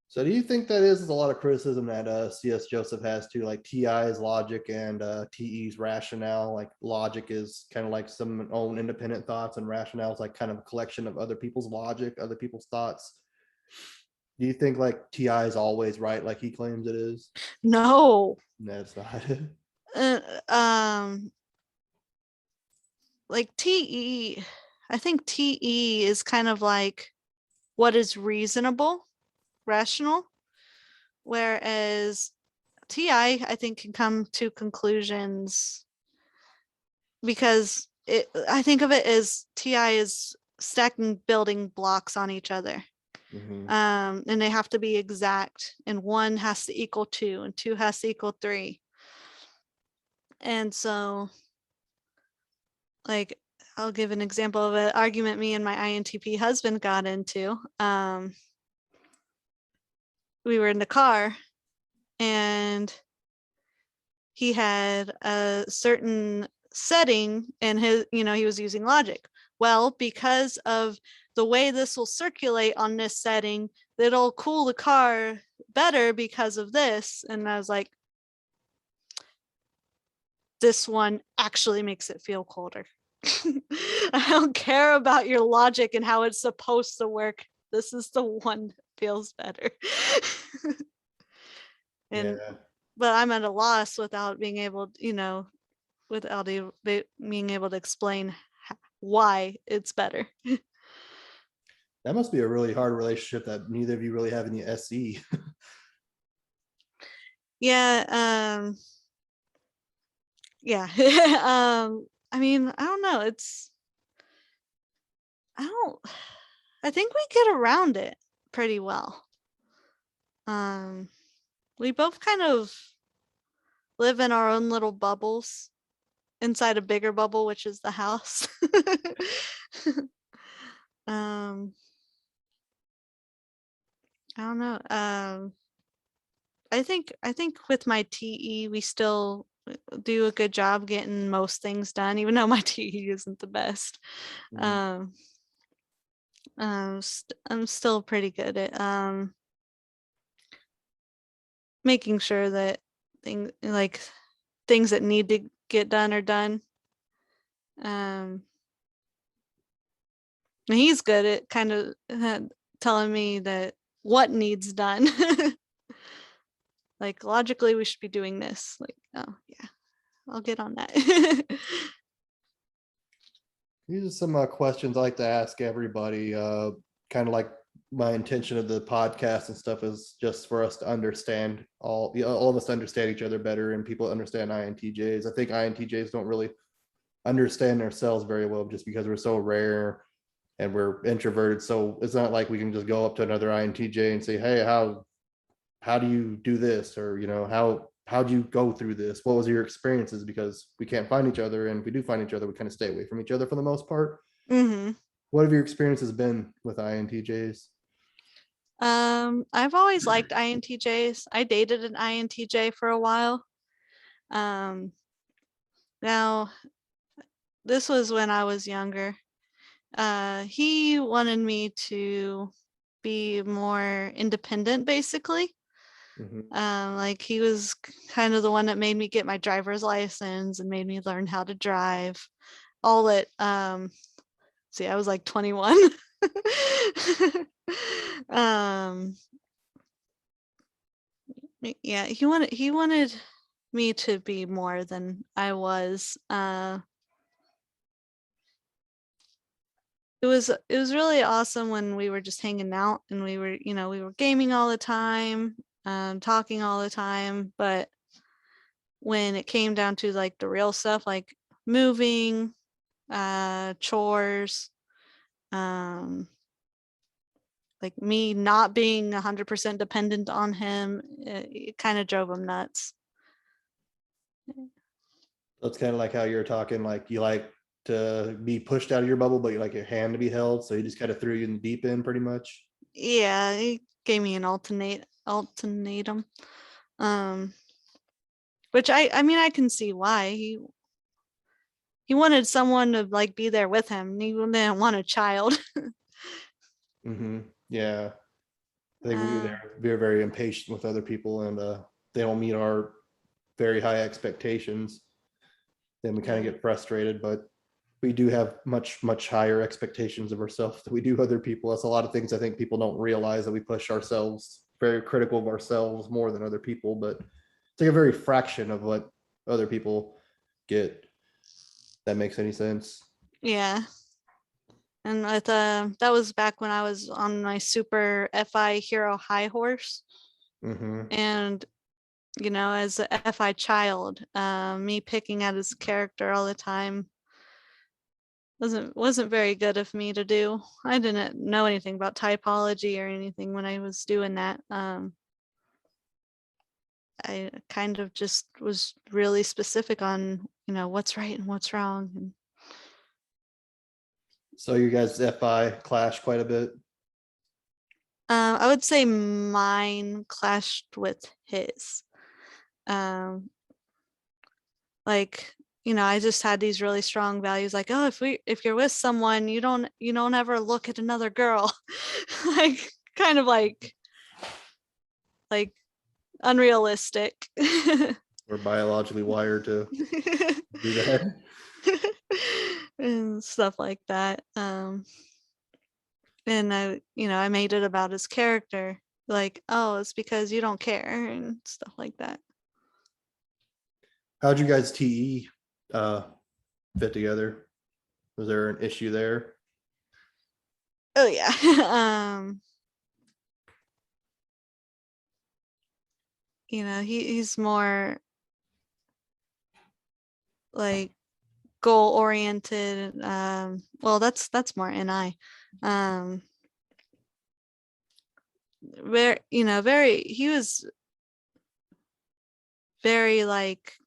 So do you think that is a lot of criticism that CS Joseph has too, like TI is logic and TE's rationale? Like logic is kind of like some own independent thoughts, and rationale is like kind of a collection of other people's logic, other people's thoughts. Do you think like TI is always right, like he claims it is? No. No, it's not. Uh, um like TE, I think TE is kind of like what is reasonable, rational, whereas TI, I think, can come to conclusions because I think of it as TI is stacking building blocks on each other. Mhm. And they have to be exact, and 1 has to equal 2 and 2 has to equal 3. And so, like, I'll give an example of an argument me and my INTP husband got into. We were in the car, and he had a certain setting, and his, he was using logic. Well, because of the way this will circulate on this setting, it'll cool the car better because of this. And I was like, this one actually makes it feel colder. I don't care about your logic and how it's supposed to work. This is the one that feels better. And Yeah, but I'm at a loss without being able, without being able to explain why it's better. that must be a really hard relationship that neither of you really have any SE. Yeah, yeah. I mean, I don't know. I don't I think we get around it pretty well. We both kind of live in our own little bubbles inside a bigger bubble, which is the house. um I don't know. I think with my TE, we still do a good job getting most things done, even though my TE isn't the best. Mhm. Um, I'm still pretty good at making sure that things that need to get done are done. And he's good at kind of telling me that what needs done. Like, logically, we should be doing this. Like, oh yeah, I'll get on that. These are some questions I like to ask everybody. Kind of like my intention of the podcast and stuff is just for us to understand all of us to understand each other better, and people understand INTJs. I think INTJs don't really understand ourselves very well just because we're so rare and we're introverted. So it's not like we can just go up to another INTJ and say, "Hey, how do you do this?" Or how do you go through this? What was your experiences? Because we can't find each other, and if we do find each other, we kind of stay away from each other for the most part. hmm What have your experiences been with INTJs? I've always liked INTJs. I dated an INTJ for a while. Um, Now, this was when I was younger. He wanted me to be more independent, basically. Mhm. Like, he was kind of the one that made me get my driver's license and made me learn how to drive. All at see, I was like 21. um, yeah, he wanted me to be more than I was. It was really awesome when we were just hanging out and we were gaming all the time, talking all the time. But when it came down to like the real stuff, like moving, chores, um, like me not being 100% dependent on him, it kind of drove him nuts. That's kind of like how you're talking, like you like to be pushed out of your bubble, but you like your hand to be held. So he just kind of threw you in the deep end pretty much. Yeah, he gave me an ultimatum. Um, which I mean, I can see why. He wanted someone to like be there with him. He didn't want a child. Yeah. I think uh, we're very impatient with other people, and they don't meet our very high expectations. Then we kind of yeah, get frustrated, but we do have much higher expectations of ourselves than we do other people. That's a lot of things I think people don't realize, that we push ourselves, very critical of ourselves more than other people, but it's like a very fraction of what other people get. That makes any sense? yeah. And with that was back when I was on my super FI hero high horse. Mm-hmm. And as a FI child, me picking at his character all the time, wasn't very good of me to do. I didn't know anything about typology or anything when I was doing that. I kind of just was really specific on, what's right and what's wrong. And So you guys FI clash quite a bit. I would say mine clashed with his. Like, I just had these really strong values, like, oh, if you're with someone, you don't ever look at another girl. Like, kind of like unrealistic. We're biologically wired to do that. And stuff like that. And I made it about his character, like, oh, it's because you don't care and stuff like that. How'd you guys TE fit together? Was there an issue there? Oh yeah. He's more like goal oriented. Well, that's more NI. He was very like,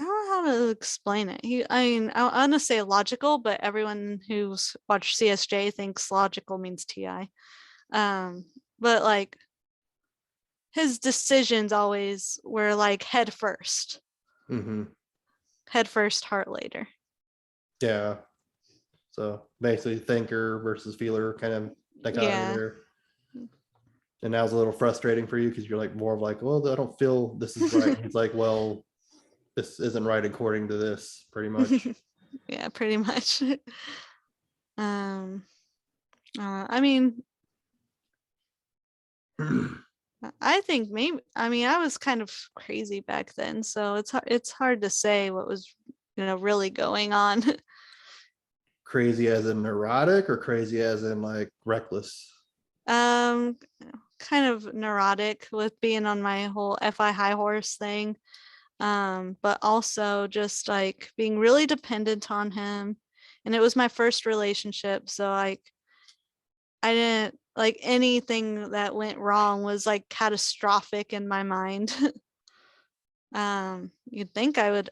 I don't know how to explain it. I want to say logical, but everyone who's watched CSJ thinks logical means TI. But like his decisions always were like head first. Mm-hmm. Head first, heart later. Yeah. So basically thinker versus feeler kind of dichotomy there. And that was a little frustrating for you because you're like more of like, well, I don't feel this is right. It's like, well, this isn't right according to this, pretty much. Yeah, pretty much. I mean, I think maybe, I was kind of crazy back then, so it's hard to say what was, really going on. Crazy as in neurotic or crazy as in like reckless? Kind of neurotic with being on my whole FI high horse thing. But also just like being really dependent on him. And it was my first relationship, so like I didn't like anything that went wrong was like catastrophic in my mind. You'd think I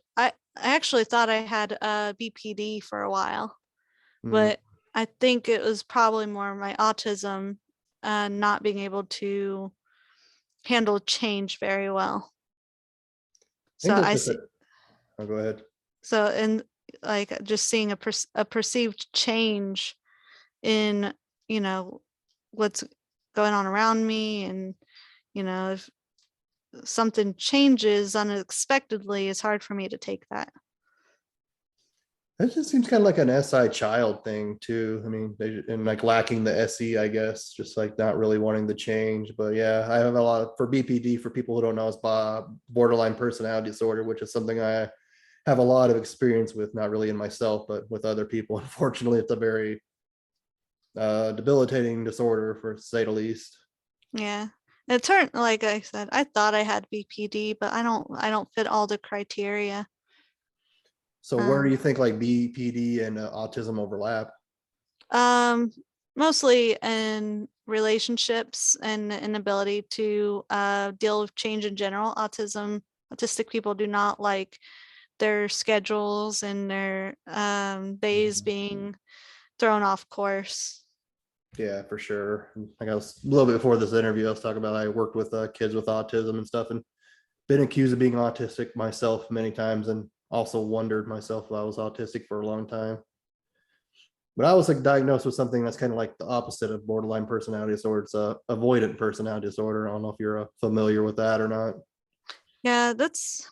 actually thought I had a BPD for a while, but I think it was probably more my autism, not being able to handle change very well. I think So that's I just see. it. Oh, go ahead. So, and like just seeing a perceived change in, you know, what's going on around me, and if something changes unexpectedly, it's hard for me to take that. It just seems kind of like an SI child thing too. I mean, and like lacking the SE, I guess, just like not really wanting to change. But yeah, I have a lot of, for BPD, for people who don't know, it's borderline personality disorder, which is something I have a lot of experience with, not really in myself, but with other people. Unfortunately, it's a very debilitating disorder, for say the least. Yeah. It turned, like I said, I thought I had BPD, but I don't fit all the criteria. So where do you think like BPD and autism overlap? Um, Mostly in relationships and inability to deal with change in general. Autistic people do not like their schedules and their days being thrown off course. Yeah, for sure. Like I was a little bit before this interview, I was talking about I worked with kids with autism and stuff, and been accused of being autistic myself many times, and also wondered myself if I was autistic for a long time. But I was like diagnosed with something that's kind of like the opposite of borderline personality disorder. It's a avoidant personality disorder. I don't know if you're familiar with that or not. Yeah, that's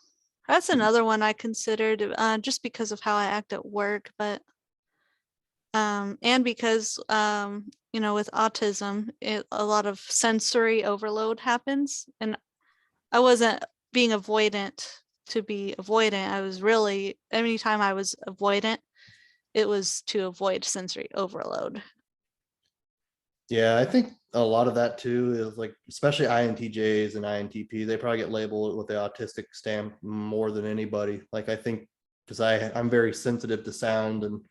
another one I considered, just because of how I act at work, but and because with autism, a lot of sensory overload happens, and I wasn't being avoidant to be avoidant. I was really, anytime I was avoidant, it was to avoid sensory overload. Yeah, I think a lot of that too is like, especially INTJs and INTP, they probably get labeled with the autistic stamp more than anybody. Like, I think because I'm very sensitive to sound and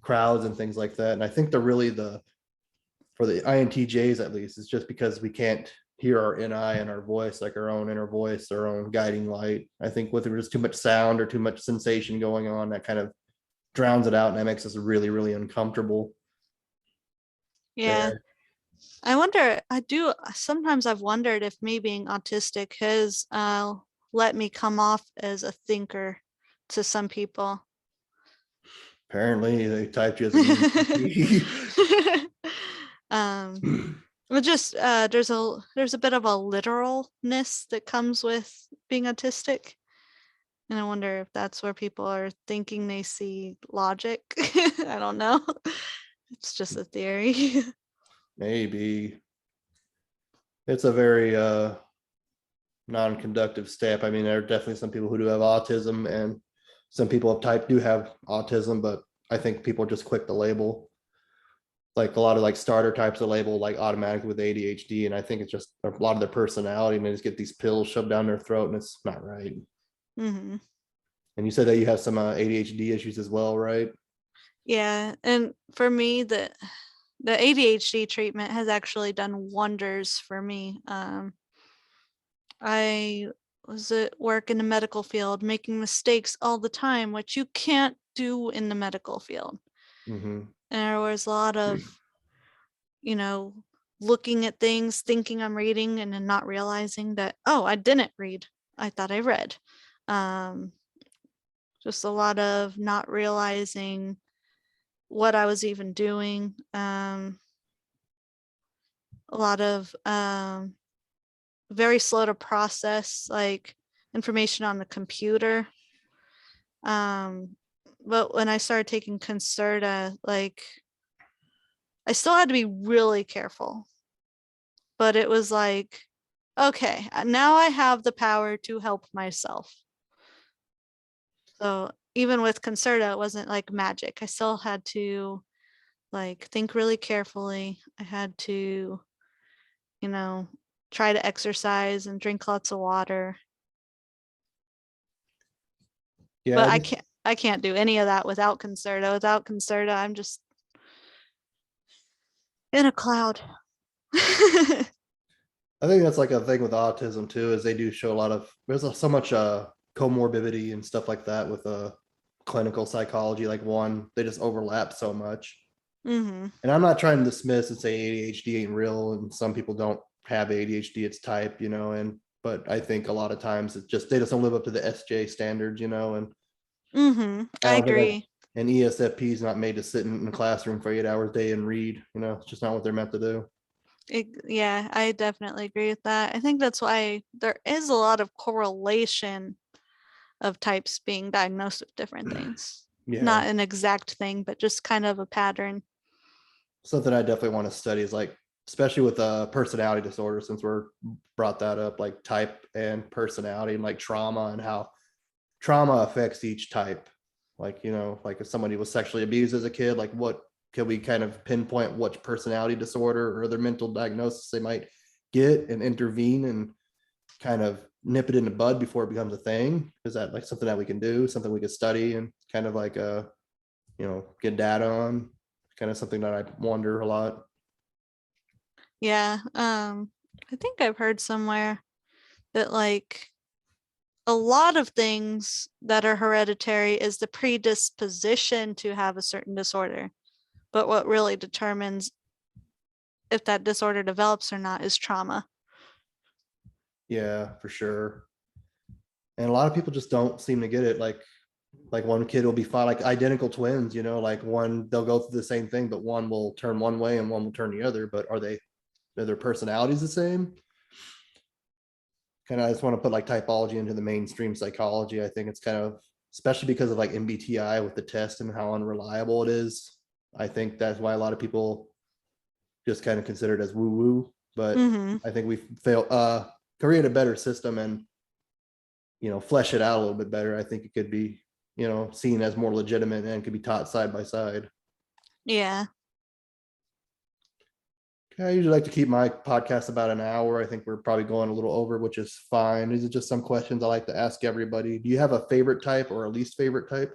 crowds and things like that. And I think they're really for the INTJs at least, it's just because we can't hear our NI and our voice, like our own inner voice, our own guiding light. I think with there's too much sound or too much sensation going on, that kind of drowns it out, and that makes us really, really uncomfortable Yeah. there. I wonder, sometimes I've wondered if me being autistic has let me come off as a thinker to some people. Apparently, they typed you as an ENTP. um, but just there's a bit of a literalness that comes with being autistic. And I wonder if that's where people are thinking they see logic. I don't know. It's just a theory. Maybe it's a very non-conductive step. I mean, there are definitely some people who do have autism, and some people of type do have autism, but I think people are just quick to label. Like a lot of like starter types are labeled like automatically with ADHD, and I think it's just a lot of their personality, and they just get these pills shoved down their throat, and it's not right. Mm-hmm. And you said that you have some ADHD issues as well, right? Yeah, and for me, the ADHD treatment has actually done wonders for me. I was at work in the medical field, making mistakes all the time, which you can't do in the medical field. Mm-hmm. And there was a lot of, looking at things, thinking I'm reading, and then not realizing that, oh, I didn't read. I thought I read. Just a lot of not realizing what I was even doing. A lot of very slow to process like information on the computer. But when I started taking Concerta, like I still had to be really careful. But it was like, okay, now I have the power to help myself. So even with Concerta, it wasn't like magic. I still had to like think really carefully. I had to, try to exercise and drink lots of water. Yeah, But I can't do any of that without Concerta. Without Concerta, I'm just in a cloud. I think that's like a thing with autism too, is they do show a lot of there's so much comorbidity and stuff like that with clinical psychology. Like one, they just overlap so much. Mm-hmm. And I'm not trying to dismiss and say ADHD ain't real, and some people don't have ADHD, it's type, and but I think a lot of times it's just they just don't live up to the SJ standards, and Mm-hmm. I I don't think agree. an ESFP is not made to sit in a classroom for 8 hours a day and read, it's just not what they're meant to do. Yeah, I definitely agree with that. I think that's why there is a lot of correlation of types being diagnosed with different things. Yeah. Not an exact thing, but just kind of a pattern. Something I definitely want to study is like, especially with personality disorder, since we're brought that up, like type and personality and like trauma and how trauma affects each type. Like, like if somebody was sexually abused as a kid, like what can we kind of pinpoint what personality disorder or other mental diagnosis they might get and intervene and kind of nip it in the bud before it becomes a thing? Is that like something that we can do, something we could study and kind of like get data on? Kind of something that I wonder a lot. Yeah. I think I've heard somewhere that like a lot of things that are hereditary is the predisposition to have a certain disorder. But what really determines if that disorder develops or not is trauma. Yeah, for sure. And a lot of people just don't seem to get it. Like one kid will be fine, like identical twins, like one, they'll go through the same thing, but one will turn one way and one will turn the other. But are their personalities the same? Kind of, I just want to put like typology into the mainstream psychology. I think it's kind of, especially because of like MBTI with the test and how unreliable it is. I think that's why a lot of people just kind of consider it as woo woo. But Mm-hmm. I think we fail create a better system and flesh it out a little bit better. I think it could be seen as more legitimate and could be taught side by side. Yeah. I usually like to keep my podcast about an hour. I think we're probably going a little over, which is fine. These are just some questions I like to ask everybody. Do you have a favorite type or a least favorite type?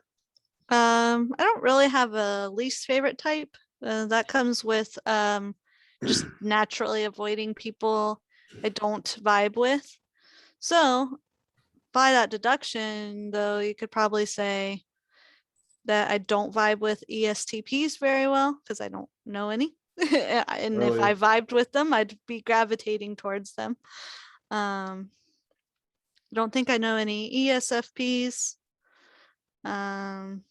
I don't really have a least favorite type. That comes with just naturally avoiding people I don't vibe with. So by that deduction, though, you could probably say that I don't vibe with ESTPs very well because I don't know any. And if I Really? vibed with them, I'd be gravitating towards them. I don't think I know any ESFPs. Um,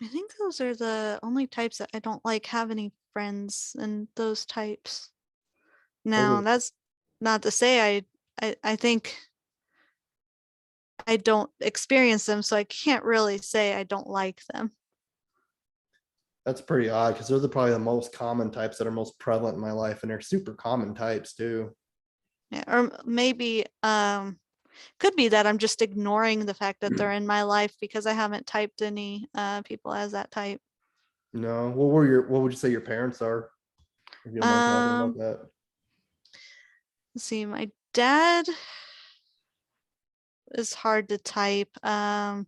I think those are the only types that I don't like have any friends and those types. Now, Those that's not to say I think I don't experience them, so I can't really say I don't like them. That's pretty odd because those are probably the most common types that are most prevalent in my life, and they're super common types too. Yeah, or maybe could be that I'm just ignoring the fact that they're in my life because I haven't typed any people as that type. No, what would you say your parents are? If you don't mind talking about Um, that. let's see, my dad is hard to type. I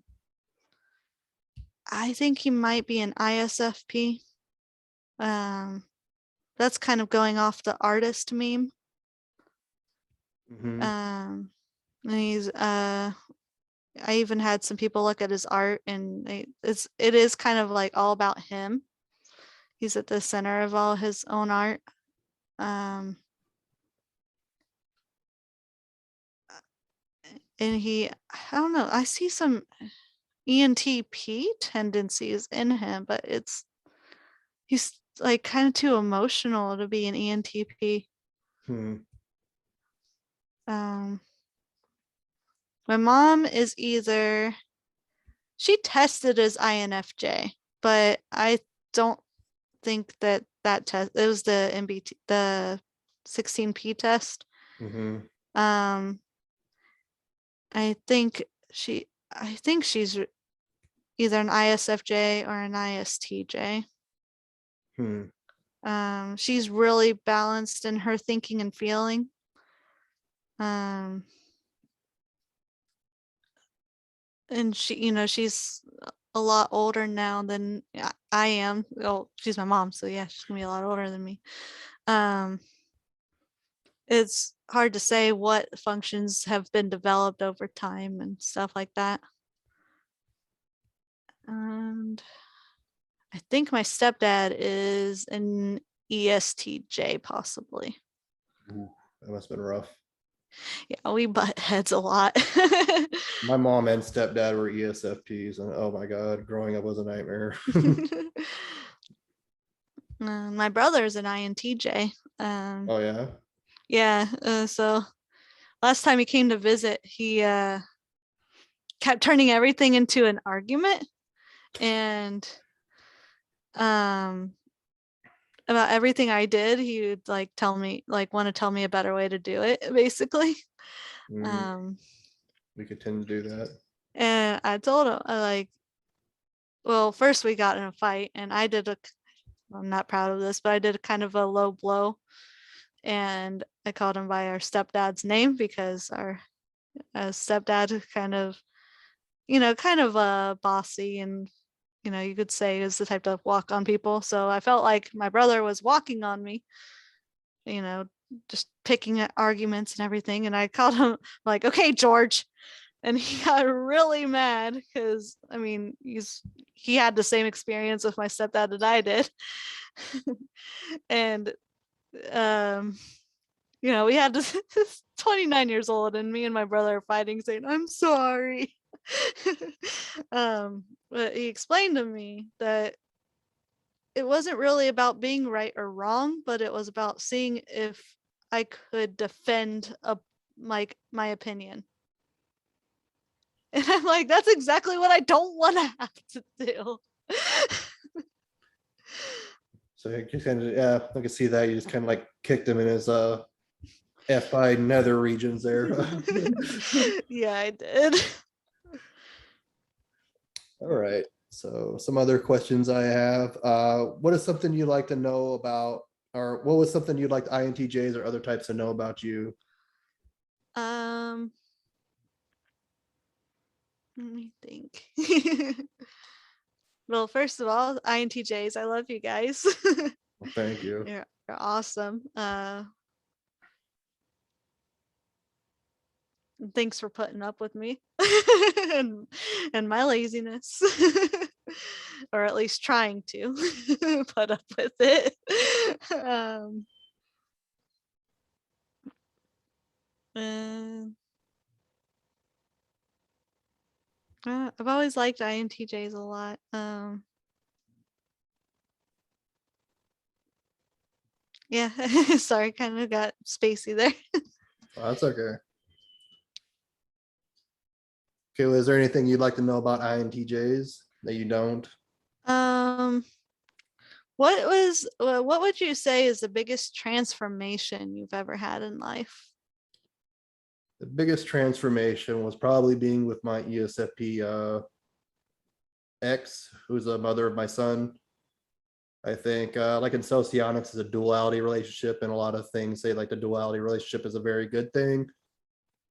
think he might be an ISFP. Um, that's kind of going off the artist meme. Hmm. And he's I even had some people look at his art and it is kind of like all about him. He's at the center of all his own art. Um, and I don't know, I see some ENTP tendencies in him, but he's like kind of too emotional to be an ENTP. Hmm. Um, my mom is she tested as INFJ, but I don't think that test, it was the MBT, the 16P test. Hmm. Um, I think she's either an ISFJ or an ISTJ. Hmm. She's really balanced in her thinking and feeling. Um, and she's a lot older now than I am. Well, she's my mom, so yeah, she's gonna be a lot older than me. Um, it's hard to say what functions have been developed over time and stuff like that. And I think my stepdad is an ESTJ, possibly. Ooh, that must have been rough. Yeah, we butt heads a lot. My mom and stepdad were ESFPs, and oh my god, growing up was a nightmare. My brother's an INTJ. Um, Oh yeah. yeah, so last time he came to visit, he kept turning everything into an argument and um about everything I did, he would like tell me, like want to tell me a better way to do it, basically. Mm, Um, we could tend to do that. and I told him, well, first we got in a fight, and I'm not proud of this, but I did a kind of a low blow, and I called him by our stepdad's name because our stepdad kind of, kind of bossy, and you could say is the type to walk on people. So I felt like my brother was walking on me, you know, just picking at arguments and everything. And I called him like, okay, George. And he got really mad because I mean, he had the same experience with my stepdad that I did. And um, we had this 29 years old, and me and my brother are fighting, saying, I'm sorry. But he explained to me that it wasn't really about being right or wrong, but it was about seeing if I could defend my opinion. And I'm like, that's exactly what I don't want to have to do. So you just kind of, yeah, I can see that. You just kind of like kicked him in his FI nether regions there. Yeah, I did. All right. So some other questions I have. What is something you'd like to know about, or what was something you'd like INTJs or other types to know about you? Um, Let me think. Well, first of all, INTJs, I love you guys. Well, thank you. You're awesome. Thanks for putting up with me and my laziness, or at least trying to put up with it. I've always liked INTJs a lot. Yeah, sorry, kind of got spacey there. Oh, that's okay. Okay, well, is there anything you'd like to know about INTJs that you don't? What would you say is the biggest transformation you've ever had in life? The biggest transformation was probably being with my ESFP ex, who's the mother of my son. I think like in socionics is a duality relationship, and a lot of things say like the duality relationship is a very good thing.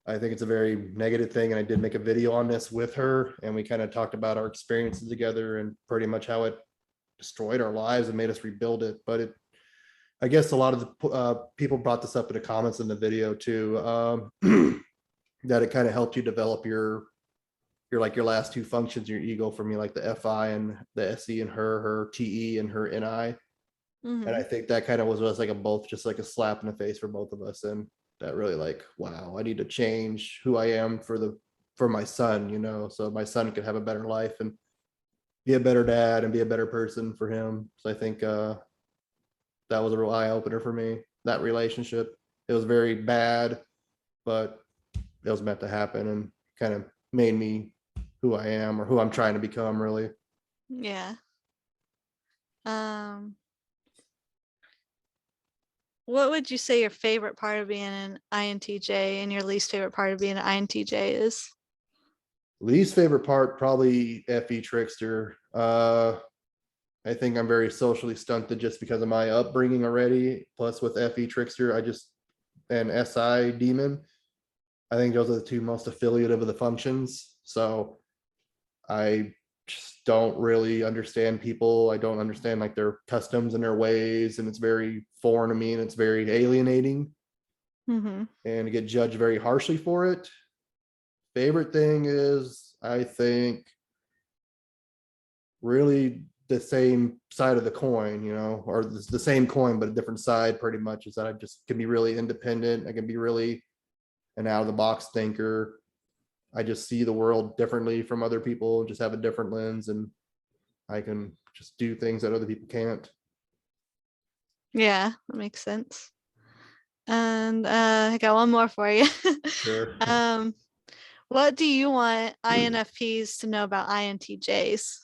I think it's a very negative thing, and I did make a video on this with her, and we kind of talked about our experiences together and pretty much how it destroyed our lives and made us rebuild it. But it, I guess a lot of the people brought this up in the comments in the video too, that it kind of helped you develop your like your last two functions, your ego, for me, like the FI and the SE, and her TE and her NI. And I think that kind of was like a both, just like a slap in the face for both of us. And that really like, wow, I need to change who I am for my son, you know, so my son could have a better life and be a better dad and be a better person for him. So I think that was a real eye opener for me, that relationship. It was very bad, but it was meant to happen and kind of made me who I am, or who I'm trying to become, really. Yeah. What would you say your favorite part of being an INTJ and your least favorite part of being an INTJ is? Least favorite part, probably FE trickster. I think I'm very socially stunted just because of my upbringing already. Plus with FE trickster, and SI demon, I think those are the two most affiliative of the functions. So I just don't really understand people. I don't understand like their customs and their ways, and it's very foreign to me, and it's very alienating, and to get judged very harshly for it. Favorite thing is, I think, really the same side of the coin, you know, or the same coin but a different side, pretty much, is that I just can be really independent. I can be really an out of the box thinker. I just see the world differently from other people, just have a different lens, and I can just do things that other people can't. Yeah, that makes sense. And I got one more for you. Sure. What do you want INFPs to know about INTJs?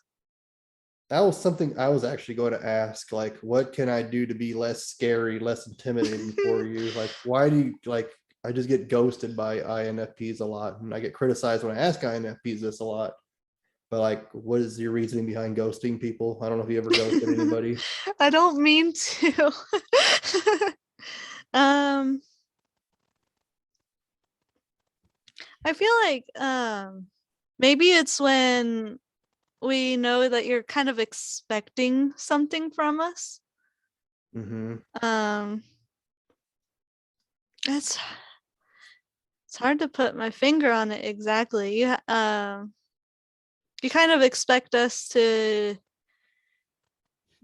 That was something I was actually going to ask, like, what can I do to be less scary, less intimidating for you? Like, why do you like, I just get ghosted by INFPs a lot, and I get criticized when I ask INFPs this a lot. But like, what is your reasoning behind ghosting people? I don't know if you ever ghosted anybody. I don't mean to. I feel like maybe it's when we know that you're kind of expecting something from us. Um it's hard to put my finger on it exactly. You kind of expect us to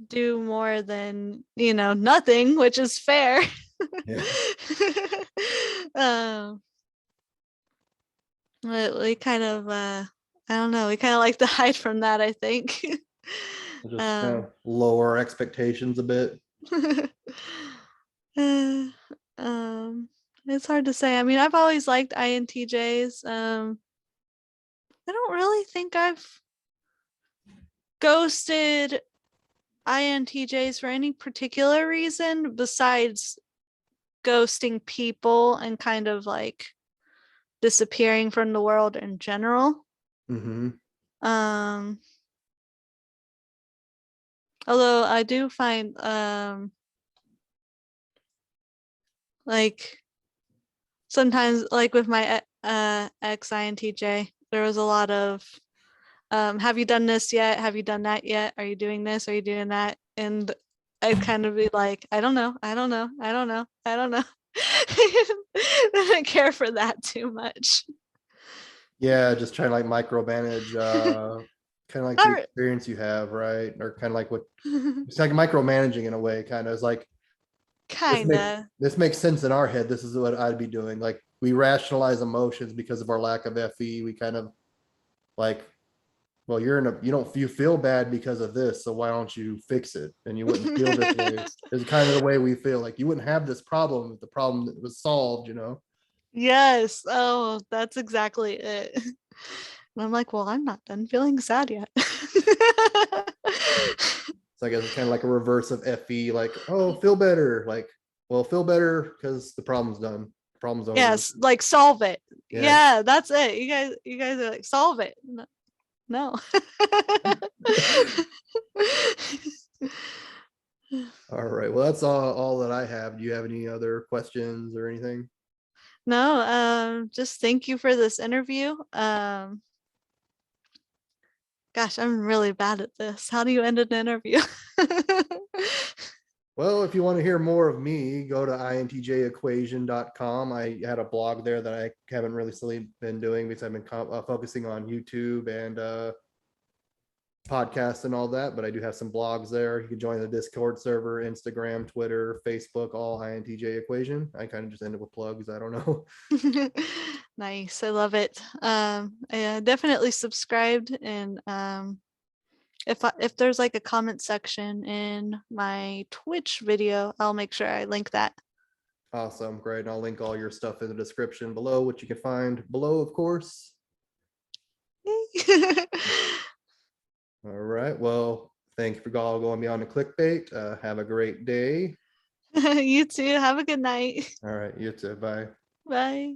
do more than, nothing, which is fair. Yeah. We kind of I don't know, we kind of like to hide from that, I think. Just kind of lower expectations a bit. It's hard to say. I mean, I've always liked INTJs. I don't really think I've ghosted INTJs for any particular reason besides ghosting people and kind of like disappearing from the world in general. Although I do find like sometimes, like with my ex INTJ, there was a lot of, have you done this yet? Have you done that yet? Are you doing this? Are you doing that? And I'd kind of be like, I don't know. I don't know. I don't know. I don't know. I didn't care for that too much. Yeah, just trying to like micromanage kind of like the Not experience you have, right? Or kind of like what re- it's like micromanaging in a way, kind of. It's like kinda. this makes sense in our head. This is what I'd be doing. Like we rationalize emotions because of our lack of FE. We kind of like, well, you feel bad because of this, so why don't you fix it? And you wouldn't feel this way. It's kind of the way we feel. Like you wouldn't have this problem if the problem that was solved, you know? Yes. Oh, that's exactly it. And I'm like, well, I'm not done feeling sad yet. So I guess it's kind of like a reverse of FE, like, oh, feel better. Like, well, feel better because the problem's done. The problem's over. Yes, like solve it. Yeah. Yeah, that's it. You guys are like, solve it. No. All right. Well, that's all that I have. Do you have any other questions or anything? No, just thank you for this interview. Gosh, I'm really bad at this. How do you end an interview? Well, if you want to hear more of me, go to intjequation.com. I had a blog there that I haven't really been doing because I've been focusing on YouTube and podcasts and all that, but I do have some blogs there. You can join the Discord server, Instagram, Twitter, Facebook, all INTJ equation. I kind of just ended with plugs. I don't know. Nice. I love it. I definitely subscribed, and if there's like a comment section in my Twitch video, I'll make sure I link that. Awesome. Great. And I'll link all your stuff in the description below, which you can find below, of course. All right. Well, thank you for all going beyond the clickbait. Have a great day. You too. Have a good night. All right. You too. Bye. Bye.